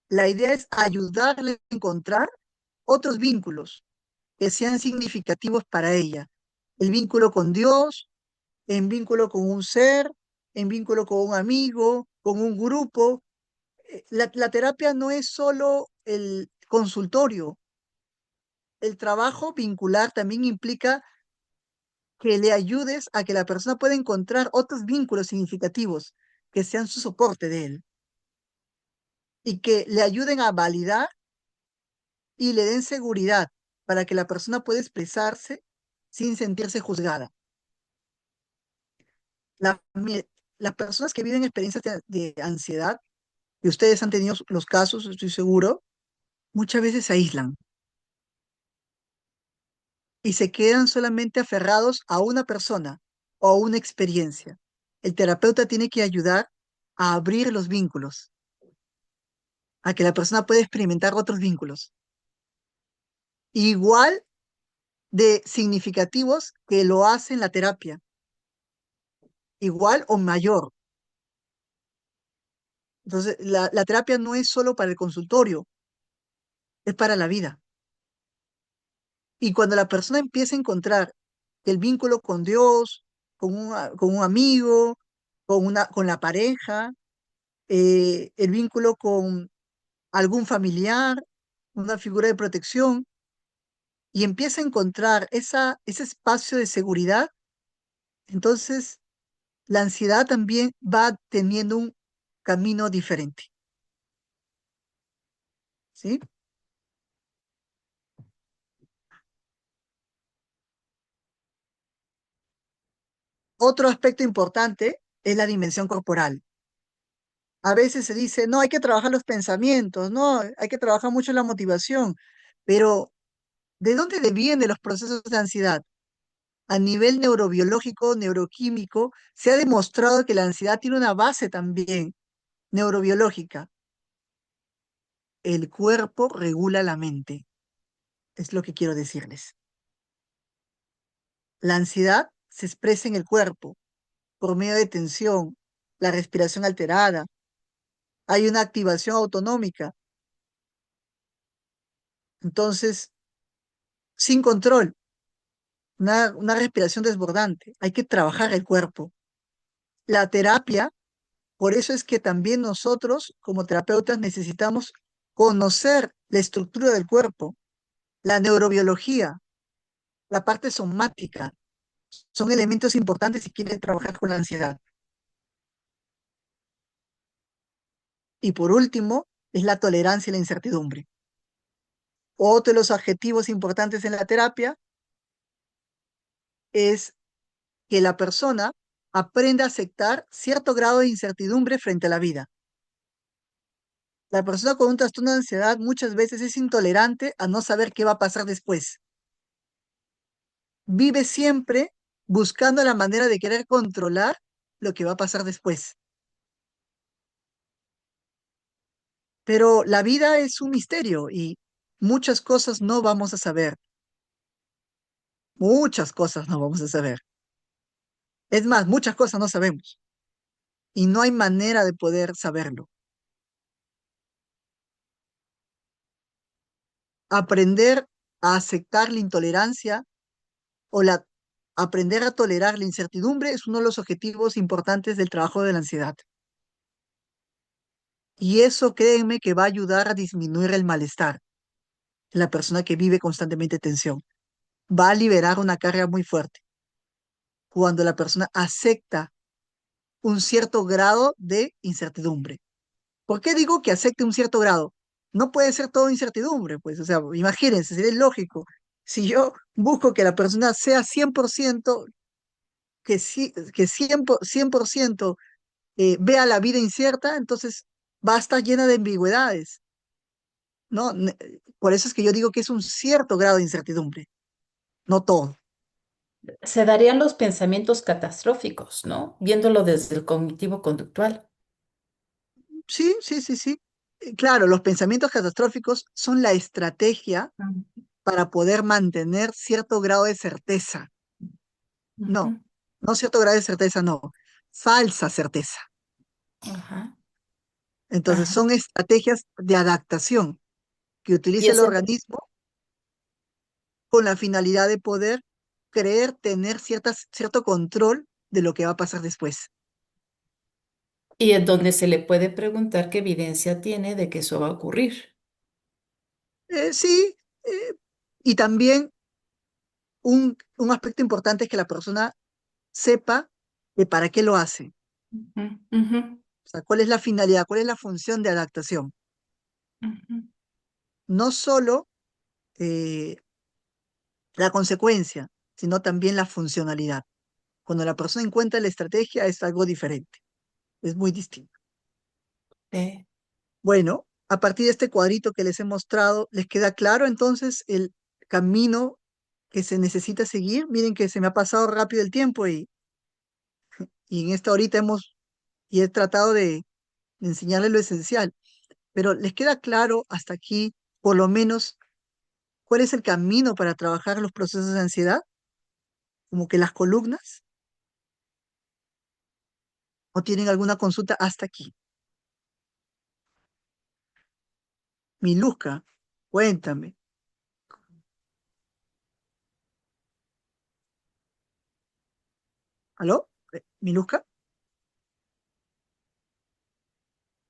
la idea es ayudarle a encontrar otros vínculos que sean significativos para ella. El vínculo con Dios, en vínculo con un ser, en vínculo con un amigo, con un grupo. La terapia no es solo el consultorio. El trabajo vincular también implica que le ayudes a que la persona pueda encontrar otros vínculos significativos que sean su soporte de él y que le ayuden a validar y le den seguridad para que la persona pueda expresarse sin sentirse juzgada. La- mi- las personas que viven experiencias de ansiedad, y ustedes han tenido los casos, estoy seguro, muchas veces se aíslan y se quedan solamente aferrados a una persona o a una experiencia. El terapeuta tiene que ayudar a abrir los vínculos, a que la persona pueda experimentar otros vínculos, igual de significativos que lo hace en la terapia, igual o mayor. Entonces, la terapia no es solo para el consultorio, es para la vida. Y cuando la persona empieza a encontrar el vínculo con Dios, con un amigo, con la pareja, el vínculo con algún familiar, una figura de protección, y empieza a encontrar ese espacio de seguridad, entonces la ansiedad también va teniendo un camino diferente, ¿sí? Otro aspecto importante es la dimensión corporal. A veces se dice, no, hay que trabajar los pensamientos, no, hay que trabajar mucho la motivación, pero ¿de dónde vienen los procesos de ansiedad? A nivel neurobiológico, neuroquímico, se ha demostrado que la ansiedad tiene una base también neurobiológica. El cuerpo regula la mente, es lo que quiero decirles. La ansiedad se expresa en el cuerpo por medio de tensión, la respiración alterada, hay una activación autonómica. Entonces, sin control, una respiración desbordante. Hay que trabajar el cuerpo. La terapia, por eso es que también nosotros, como terapeutas, necesitamos conocer la estructura del cuerpo, la neurobiología, la parte somática. Son elementos importantes si quieren trabajar con la ansiedad. Y por último, es la tolerancia y la incertidumbre. Otro de los adjetivos importantes en la terapia es que la persona aprenda a aceptar cierto grado de incertidumbre frente a la vida. La persona con un trastorno de ansiedad muchas veces es intolerante a no saber qué va a pasar después. Vive siempre buscando la manera de querer controlar lo que va a pasar después. Pero la vida es un misterio y muchas cosas no vamos a saber. Muchas cosas no vamos a saber. Es más, muchas cosas no sabemos y no hay manera de poder saberlo. Aprender a aceptar la intolerancia o aprender a tolerar la incertidumbre es uno de los objetivos importantes del trabajo de la ansiedad. Y eso créeme que va a ayudar a disminuir el malestar en la persona que vive constantemente tensión. Va a liberar una carga muy fuerte cuando la persona acepta un cierto grado de incertidumbre. ¿Por qué digo que acepte un cierto grado? No puede ser todo incertidumbre, pues, o sea, imagínense, sería lógico. Si yo busco que la persona sea 100%, que 100% vea la vida incierta, entonces va a estar llena de ambigüedades, ¿no? Por eso es que yo digo que es un cierto grado de incertidumbre, no todo. Se darían los pensamientos catastróficos, ¿no? Viéndolo desde el cognitivo conductual. Sí, sí, sí, sí. Claro, los pensamientos catastróficos son la estrategia Mm. para poder mantener cierto grado de certeza. No, Ujú. no cierto grado de certeza, no. Falsa certeza. Ajá, Entonces, ajá. son estrategias de adaptación que Y utiliza el ese, organismo con la finalidad de poder creer tener cierto control de lo que va a pasar después. y en donde se le puede preguntar qué evidencia tiene de que eso va a ocurrir. Sí, eh, y también un aspecto importante es que la persona sepa de para qué lo hace. Ujú, ujú, O sea, cuál es la finalidad, cuál es la función de adaptación. ujú. No solo eh, la consecuencia, sino también la funcionalidad. Cuando la persona encuentra la estrategia es algo diferente, es muy distinto. Eh, Bueno, a partir de este cuadrito que les he mostrado, ¿les queda claro entonces el camino que se necesita seguir? Miren que se me ha pasado rápido el tiempo y en esta horita he tratado de enseñarles lo esencial, pero ¿les queda claro hasta aquí, por lo menos, cuál es el camino para trabajar los procesos de ansiedad? Como que las columnas, ¿o tienen alguna consulta hasta aquí? Miluska, cuéntame. ¿Aló? ¿Miluska?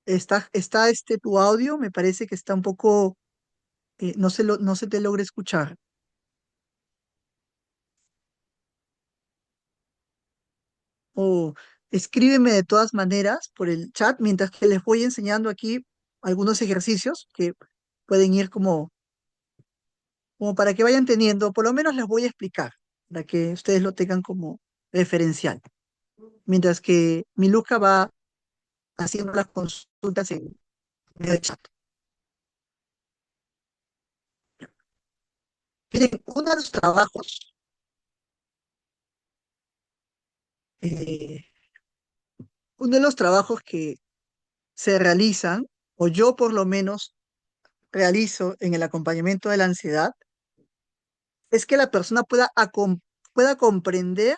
¿Está tu audio? Me parece que está un poco, no se te logra escuchar. O escríbeme de todas maneras por el chat mientras que les voy enseñando aquí algunos ejercicios que pueden ir como para que vayan teniendo, por lo menos les voy a explicar, para que ustedes lo tengan como referencial. Mientras que Miluska va haciendo las consultas en medio de chat. Miren, uno de los trabajos Eh, Uno de los trabajos que se realizan, o yo por lo menos realizo en el acompañamiento de la ansiedad, es que la persona pueda comprender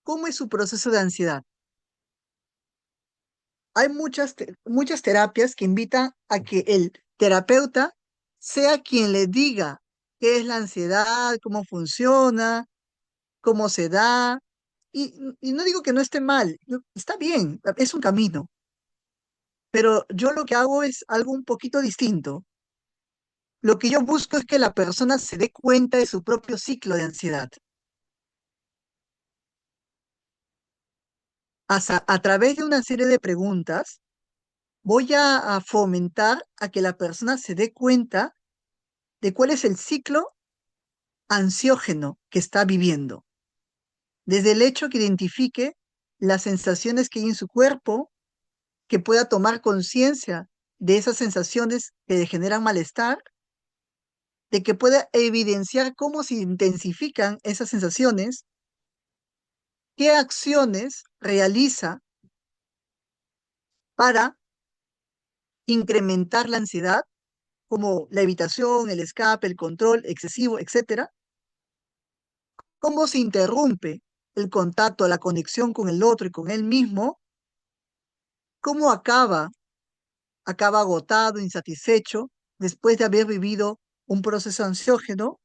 cómo es su proceso de ansiedad. Hay muchas terapias que invitan a que el terapeuta sea quien le diga qué es la ansiedad, cómo funciona, cómo se da. Y no digo que no esté mal, está bien, es un camino, pero yo lo que hago es algo un poquito distinto. Lo que yo busco es que la persona se dé cuenta de su propio ciclo de ansiedad. A través de una serie de preguntas, voy a fomentar a que la persona se dé cuenta de cuál es el ciclo ansiógeno que está viviendo. Desde el hecho que identifique las sensaciones que hay en su cuerpo, que pueda tomar conciencia de esas sensaciones que le generan malestar, de que pueda evidenciar cómo se intensifican esas sensaciones, qué acciones realiza para incrementar la ansiedad, como la evitación, el escape, el control excesivo, etcétera, cómo se interrumpe el contacto, la conexión con el otro y con él mismo, cómo acaba agotado, insatisfecho, después de haber vivido un proceso ansiógeno,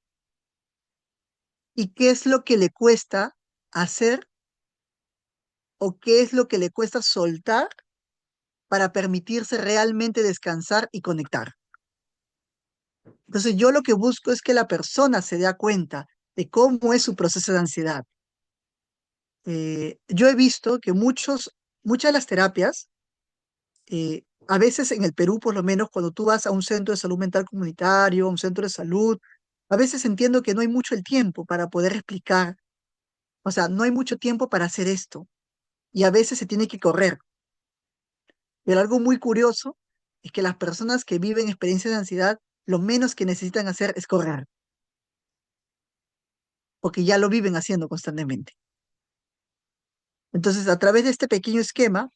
y qué es lo que le cuesta hacer o qué es lo que le cuesta soltar para permitirse realmente descansar y conectar. Entonces yo lo que busco es que la persona se dé cuenta de cómo es su proceso de ansiedad. Yo he visto que muchas de las terapias, a veces en el Perú por lo menos, cuando tú vas a un centro de salud mental comunitario, a un centro de salud, a veces entiendo que no hay mucho el tiempo para poder explicar, o sea, no hay mucho tiempo para hacer esto, y a veces se tiene que correr. Pero algo muy curioso es que las personas que viven experiencias de ansiedad, lo menos que necesitan hacer es correr, porque ya lo viven haciendo constantemente. Entonces, a través de este pequeño esquema,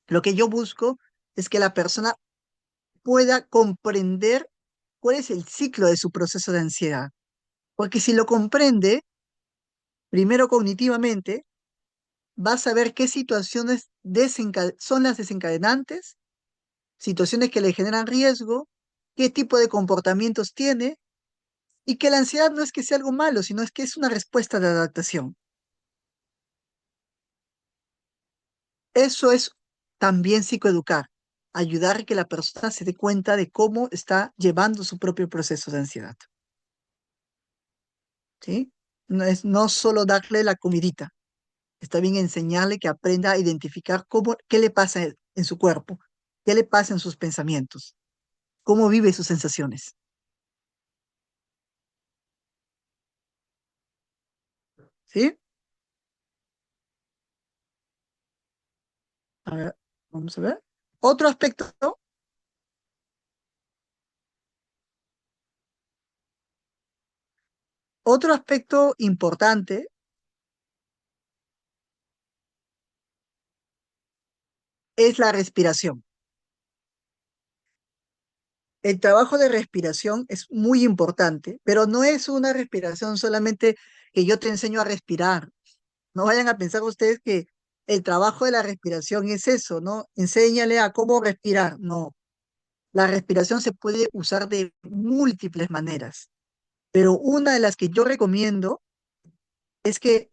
lo que yo busco es que la persona pueda comprender cuál es el ciclo de su proceso de ansiedad. Porque si lo comprende, primero cognitivamente, va a saber qué situaciones son las desencadenantes, situaciones que le generan riesgo, qué tipo de comportamientos tiene, y que la ansiedad no es que sea algo malo, sino es que es una respuesta de adaptación. Eso es también psicoeducar, ayudar a que la persona se dé cuenta de cómo está llevando su propio proceso de ansiedad. ¿Sí? No solo darle la comidita, está bien enseñarle que aprenda a identificar qué le pasa en su cuerpo, qué le pasa en sus pensamientos, cómo vive sus sensaciones. ¿Sí? A ver, vamos a ver. Otro aspecto, ¿no? Otro aspecto importante es la respiración. El trabajo de respiración es muy importante, pero no es una respiración solamente que yo te enseño a respirar. No vayan a pensar ustedes que el trabajo de la respiración es eso, ¿no? Enséñale a cómo respirar. No, la respiración se puede usar de múltiples maneras, pero una de las que yo recomiendo es que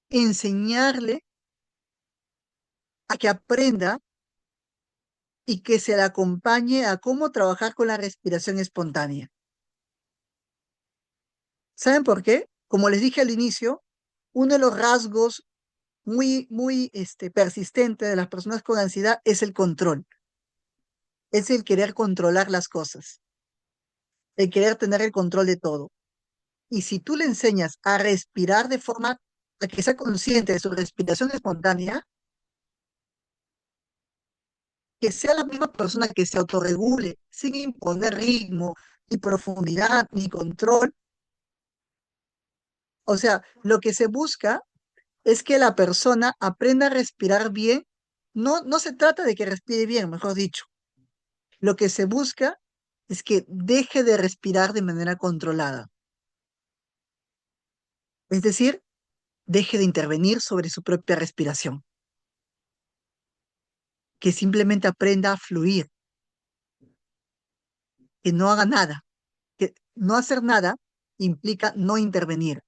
enseñarle a que aprenda y que se le acompañe a cómo trabajar con la respiración espontánea. ¿Saben por qué? Como les dije al inicio, uno de los rasgos muy persistentes de las personas con ansiedad es el control, es el querer controlar las cosas, el querer tener el control de todo. Y si tú le enseñas a respirar de forma a que sea consciente de su respiración espontánea, que sea la misma persona que se autorregule sin imponer ritmo, ni profundidad, ni control. O sea, lo que se busca es que la persona aprenda a respirar bien. No, no se trata de que respire bien, mejor dicho. Lo que se busca es que deje de respirar de manera controlada. Es decir, deje de intervenir sobre su propia respiración. Que simplemente aprenda a fluir, que no haga nada. Que no hacer nada implica no intervenir,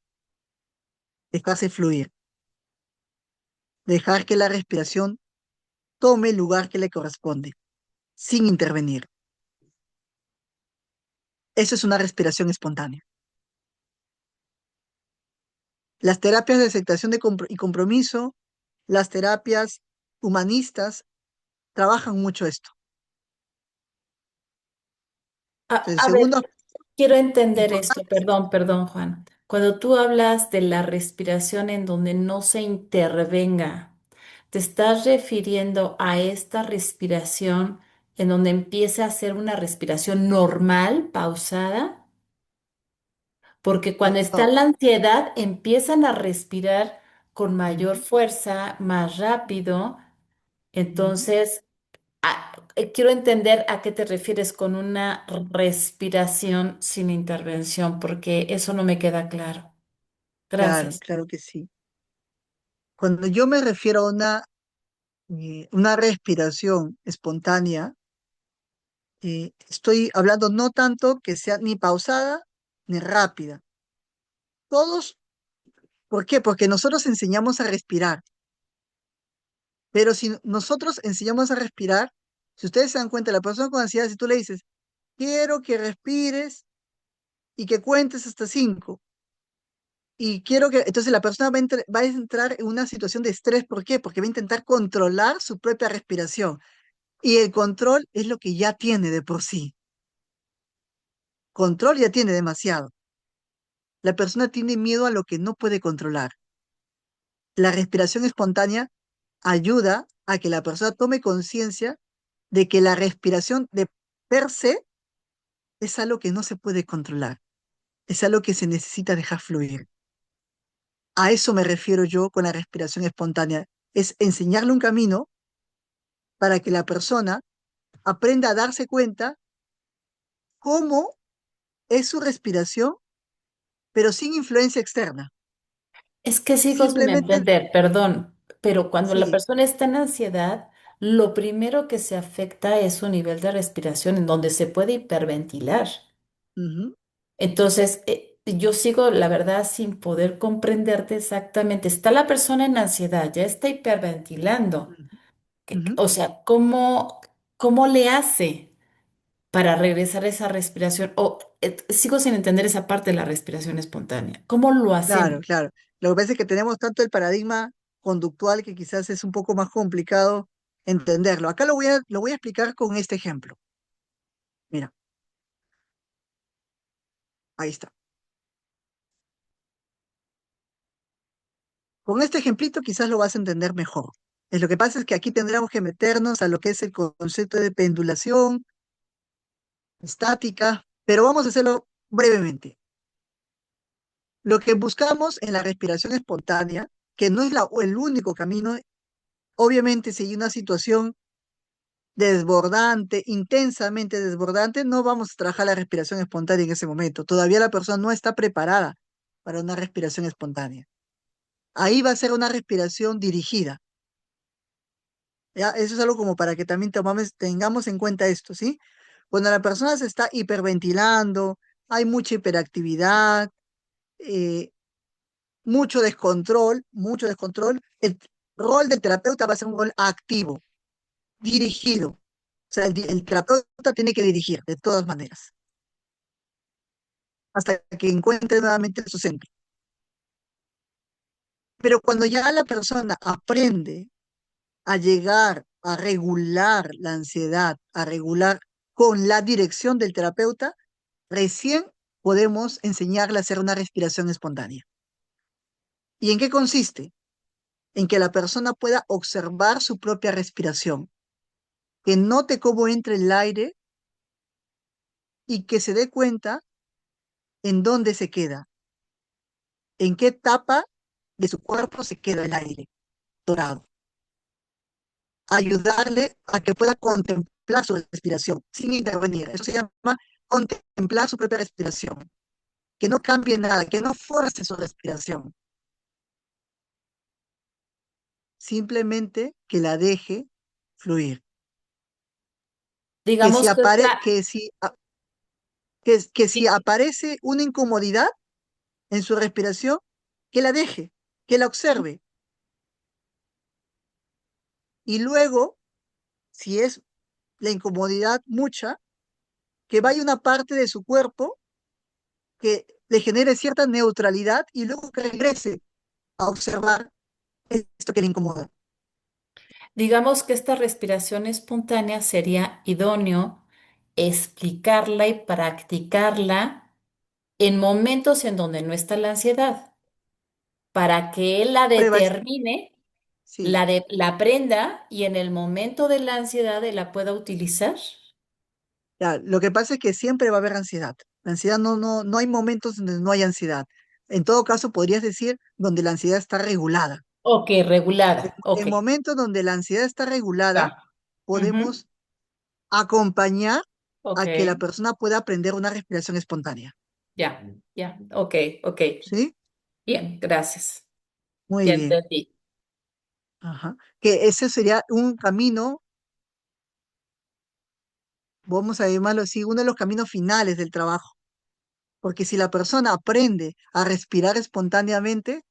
dejarse fluir, dejar que la respiración tome el lugar que le corresponde, sin intervenir. Eso es una respiración espontánea. Las terapias de aceptación y compromiso, las terapias humanistas, trabajan mucho esto. El A ver, segundo quiero entender esto, importante, perdón, Juan. Cuando tú hablas de la respiración en donde no se intervenga, ¿te estás refiriendo a esta respiración en donde empieza a ser una respiración normal, pausada? Porque cuando está no, la ansiedad, empiezan a respirar con mayor ujú, fuerza, más rápido. ujú, Entonces, quiero entender a qué te refieres con una respiración sin intervención, porque eso no me queda claro. claro, Gracias. claro que sí. Cuando yo me refiero a una respiración espontánea, estoy hablando no tanto que sea ni pausada ni rápida. Todos, ¿por qué? Porque nosotros enseñamos a respirar, pero si nosotros enseñamos a respirar, si ustedes se dan cuenta, la persona con ansiedad, si tú le dices, quiero que respires y que cuentes hasta 5, y quiero que, entonces la persona va a entrar en una situación de estrés, ¿por qué? Porque va a intentar controlar su propia respiración, y el control es lo que ya tiene de por sí. Control ya tiene demasiado. La persona tiene miedo a lo que no puede controlar. La respiración espontánea ayuda a que la persona tome conciencia de que la respiración de per se es algo que no se puede controlar, es algo que se necesita dejar fluir. A eso me refiero yo con la respiración espontánea, es enseñarle un camino para que la persona aprenda a darse cuenta cómo es su respiración, pero sin influencia externa. Es que sigo sin Simplemente, entender, perdón, pero cuando la sí, persona está en ansiedad, lo primero que se afecta es su nivel de respiración, en donde se puede hiperventilar. ujú, Entonces, yo sigo, la verdad, sin poder comprenderte exactamente. Está la persona en ansiedad, ya está hiperventilando. ujú, ujú. O sea, ¿cómo le hace para regresar a esa respiración? O sigo sin entender esa parte de la respiración espontánea. ¿Cómo lo Claro, hacemos? claro. Lo que pasa es que tenemos tanto el paradigma conductual que quizás es un poco más complicado entenderlo. Acá lo voy a explicar con este ejemplo. Mira, ahí está. Con este ejemplito quizás lo vas a entender mejor. Lo que pasa es que aquí tendríamos que meternos a lo que es el concepto de pendulación, estática, pero vamos a hacerlo brevemente. Lo que buscamos en la respiración espontánea, que no es el único camino, obviamente si hay una situación desbordante, intensamente desbordante, no vamos a trabajar la respiración espontánea en ese momento. Todavía la persona no está preparada para una respiración espontánea. Ahí va a ser una respiración dirigida. ¿Ya? Eso es algo como para que también tengamos en cuenta esto, ¿sí? Cuando la persona se está hiperventilando, hay mucha hiperactividad, eh, mucho descontrol, el rol del terapeuta va a ser un rol activo, dirigido. O sea, el terapeuta tiene que dirigir de todas maneras, hasta que encuentre nuevamente su centro. Pero cuando ya la persona aprende a llegar a regular la ansiedad, a regular con la dirección del terapeuta, recién podemos enseñarle a hacer una respiración espontánea. ¿Y en qué consiste? En que la persona pueda observar su propia respiración, que note cómo entra el aire y que se dé cuenta en dónde se queda, en qué etapa de su cuerpo se queda el aire dorado. Ayudarle a que pueda contemplar su respiración sin intervenir. Eso se llama contemplar su propia respiración. Que no cambie nada, que no fuerce su respiración. Simplemente que la deje fluir. Que si, Digamos que apare esta, que si aparece una incomodidad en su respiración, que la deje, que la observe. Y luego, si es la incomodidad mucha, que vaya una parte de su cuerpo que le genere cierta neutralidad y luego que regrese a observar esto que le incomoda. digamos que esta respiración espontánea sería idóneo explicarla y practicarla en momentos en donde no está la ansiedad, para que él la Prueba, determine, sí. la aprenda y en el momento de la ansiedad él la pueda utilizar. Ya, lo que pasa es que siempre va a haber ansiedad. La ansiedad no hay momentos donde no hay ansiedad. En todo caso, podrías decir donde la ansiedad está regulada. Ok, regulada. Ok, En momentos donde la ansiedad está regulada, va. Ujú, podemos acompañar ok, a que la persona pueda aprender una respiración espontánea. ya, ya. Ok, ok. ¿Sí? Bien, gracias. Muy Ya bien. entendí. Ajá. Que ese sería un camino, vamos a llamarlo así, uno de los caminos finales del trabajo. Porque si la persona aprende a respirar espontáneamente,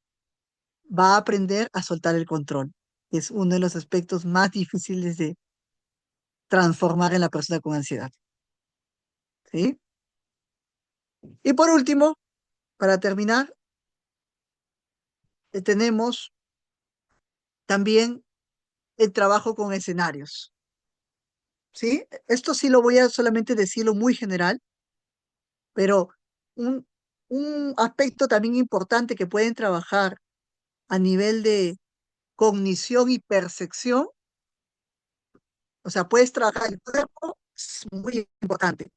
va a aprender a soltar el control. Es uno de los aspectos más difíciles de transformar en la persona con ansiedad. ¿Sí? Y por último, para terminar, tenemos también el trabajo con escenarios. ¿Sí? Esto sí lo voy a solamente decirlo muy general, pero un, un aspecto también importante que pueden trabajar a nivel de cognición y percepción, o sea, puedes trabajar el cuerpo, es muy importante.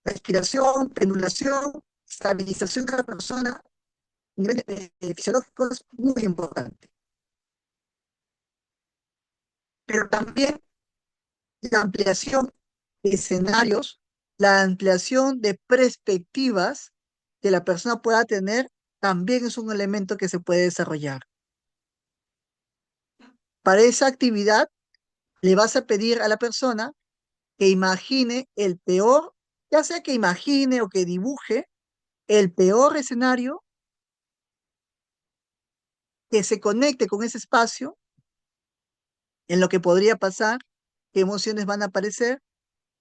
Respiración, pendulación, estabilización de la persona, nivel fisiológico es muy importante. Pero también la ampliación de escenarios, la ampliación de perspectivas que la persona pueda tener, también es un elemento que se puede desarrollar. Para esa actividad, le vas a pedir a la persona que imagine el peor, ya sea que imagine o que dibuje el peor escenario, que se conecte con ese espacio, en lo que podría pasar, qué emociones van a aparecer,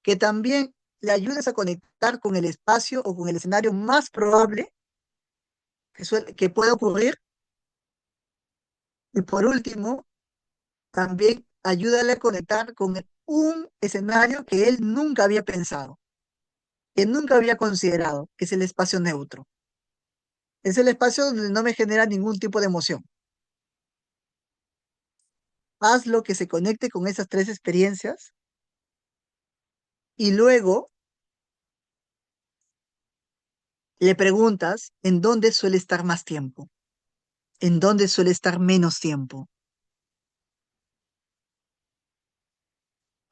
que también le ayudes a conectar con el espacio o con el escenario más probable que pueda ocurrir. Y por último, también ayúdale a conectar con un escenario que él nunca había pensado, que nunca había considerado, que es el espacio neutro. Es el espacio donde no me genera ningún tipo de emoción. Hazlo que se conecte con esas tres experiencias y luego le preguntas en dónde suele estar más tiempo, en dónde suele estar menos tiempo,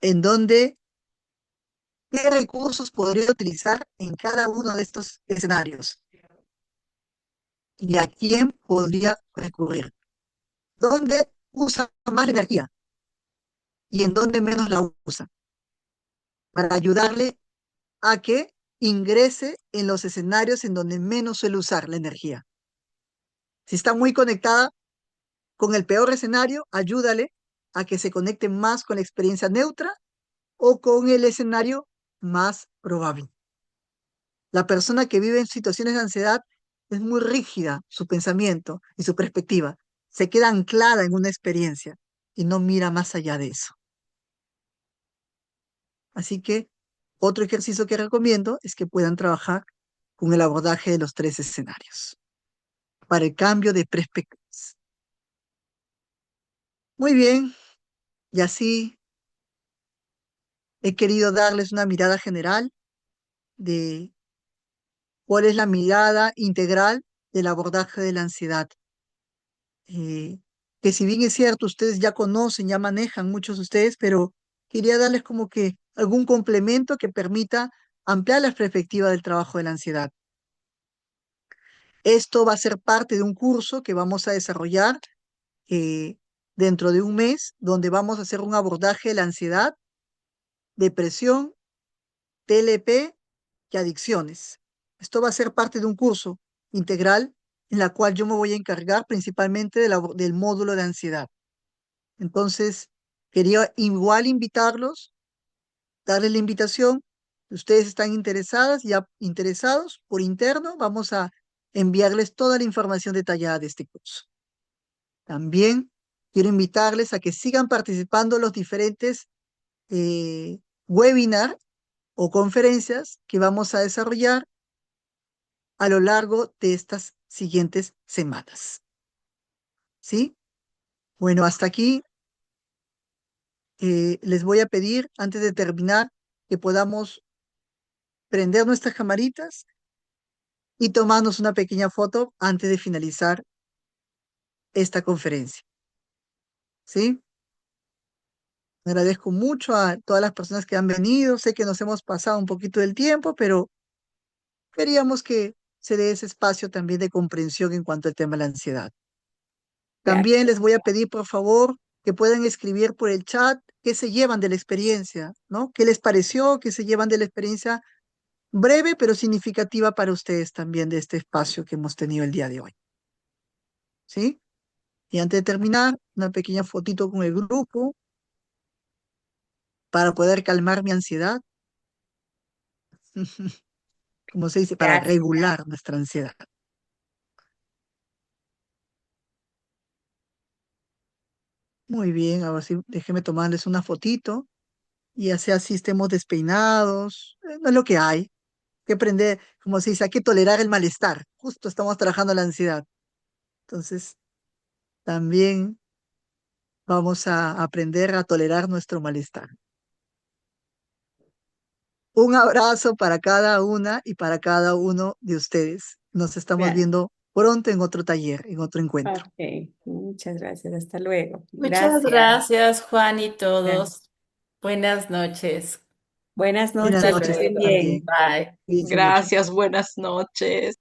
en dónde, qué recursos podría utilizar en cada uno de estos escenarios y a quién podría recurrir, dónde usa más energía y en dónde menos la usa, para ayudarle a que ingrese en los escenarios en donde menos suele usar la energía. Si está muy conectada con el peor escenario, ayúdale a que se conecte más con la experiencia neutra o con el escenario más probable. La persona que vive en situaciones de ansiedad es muy rígida su pensamiento y su perspectiva. Se queda anclada en una experiencia y no mira más allá de eso. Así que otro ejercicio que recomiendo es que puedan trabajar con el abordaje de los tres escenarios para el cambio de perspectivas. Muy bien, y así he querido darles una mirada general de cuál es la mirada integral del abordaje de la ansiedad. eh, que si bien es cierto, ustedes ya conocen, ya manejan muchos de ustedes, pero quería darles como que algún complemento que permita ampliar la perspectiva del trabajo de la ansiedad. Esto va a ser parte de un curso que vamos a desarrollar eh, dentro de un mes, donde vamos a hacer un abordaje de la ansiedad, depresión, TLP y adicciones. Esto va a ser parte de un curso integral en la cual yo me voy a encargar principalmente del módulo de ansiedad. Entonces, quería igual invitarlos, darles la invitación. Si ustedes están interesadas, ya interesados por interno, vamos a enviarles toda la información detallada de este curso. También quiero invitarles a que sigan participando en los diferentes webinars o conferencias que vamos a desarrollar a lo largo de estas siguientes semanas. ¿Sí? Bueno, hasta aquí les voy a pedir, antes de terminar, que podamos prender nuestras camaritas y tomarnos una pequeña foto antes de finalizar esta conferencia. ¿Sí? Agradezco mucho a todas las personas que han venido. Sé que nos hemos pasado un poquito del tiempo, pero queríamos que se dé ese espacio también de comprensión en cuanto al tema de la ansiedad. Claro, También les voy a pedir, por favor, que puedan escribir por el chat qué se llevan de la experiencia, ¿no? ¿Qué les pareció? ¿Qué se llevan de la experiencia breve pero significativa para ustedes también de este espacio que hemos tenido el día de hoy? ¿Sí? Y antes de terminar, una pequeña fotito con el grupo para poder calmar mi ansiedad, como se dice, para gracias. regular nuestra ansiedad. Muy bien, ahora sí, déjenme tomarles una fotito, y ya sea así estemos despeinados, no es lo que hay. Que aprender, como se dice, hay que tolerar el malestar. Justo estamos trabajando la ansiedad. Entonces, también vamos a aprender a tolerar nuestro malestar. Un abrazo para cada una y para cada uno de ustedes. Nos estamos Gracias. viendo pronto en otro taller, en otro encuentro. Ok, muchas gracias. Hasta luego. Muchas Gracias. gracias, Juan y Gracias. todos. Buenas noches. Buenas Buenas Hasta noches, que noches estén luego. también. bien. Bye. Cuídense mucho. Gracias, buenas noches.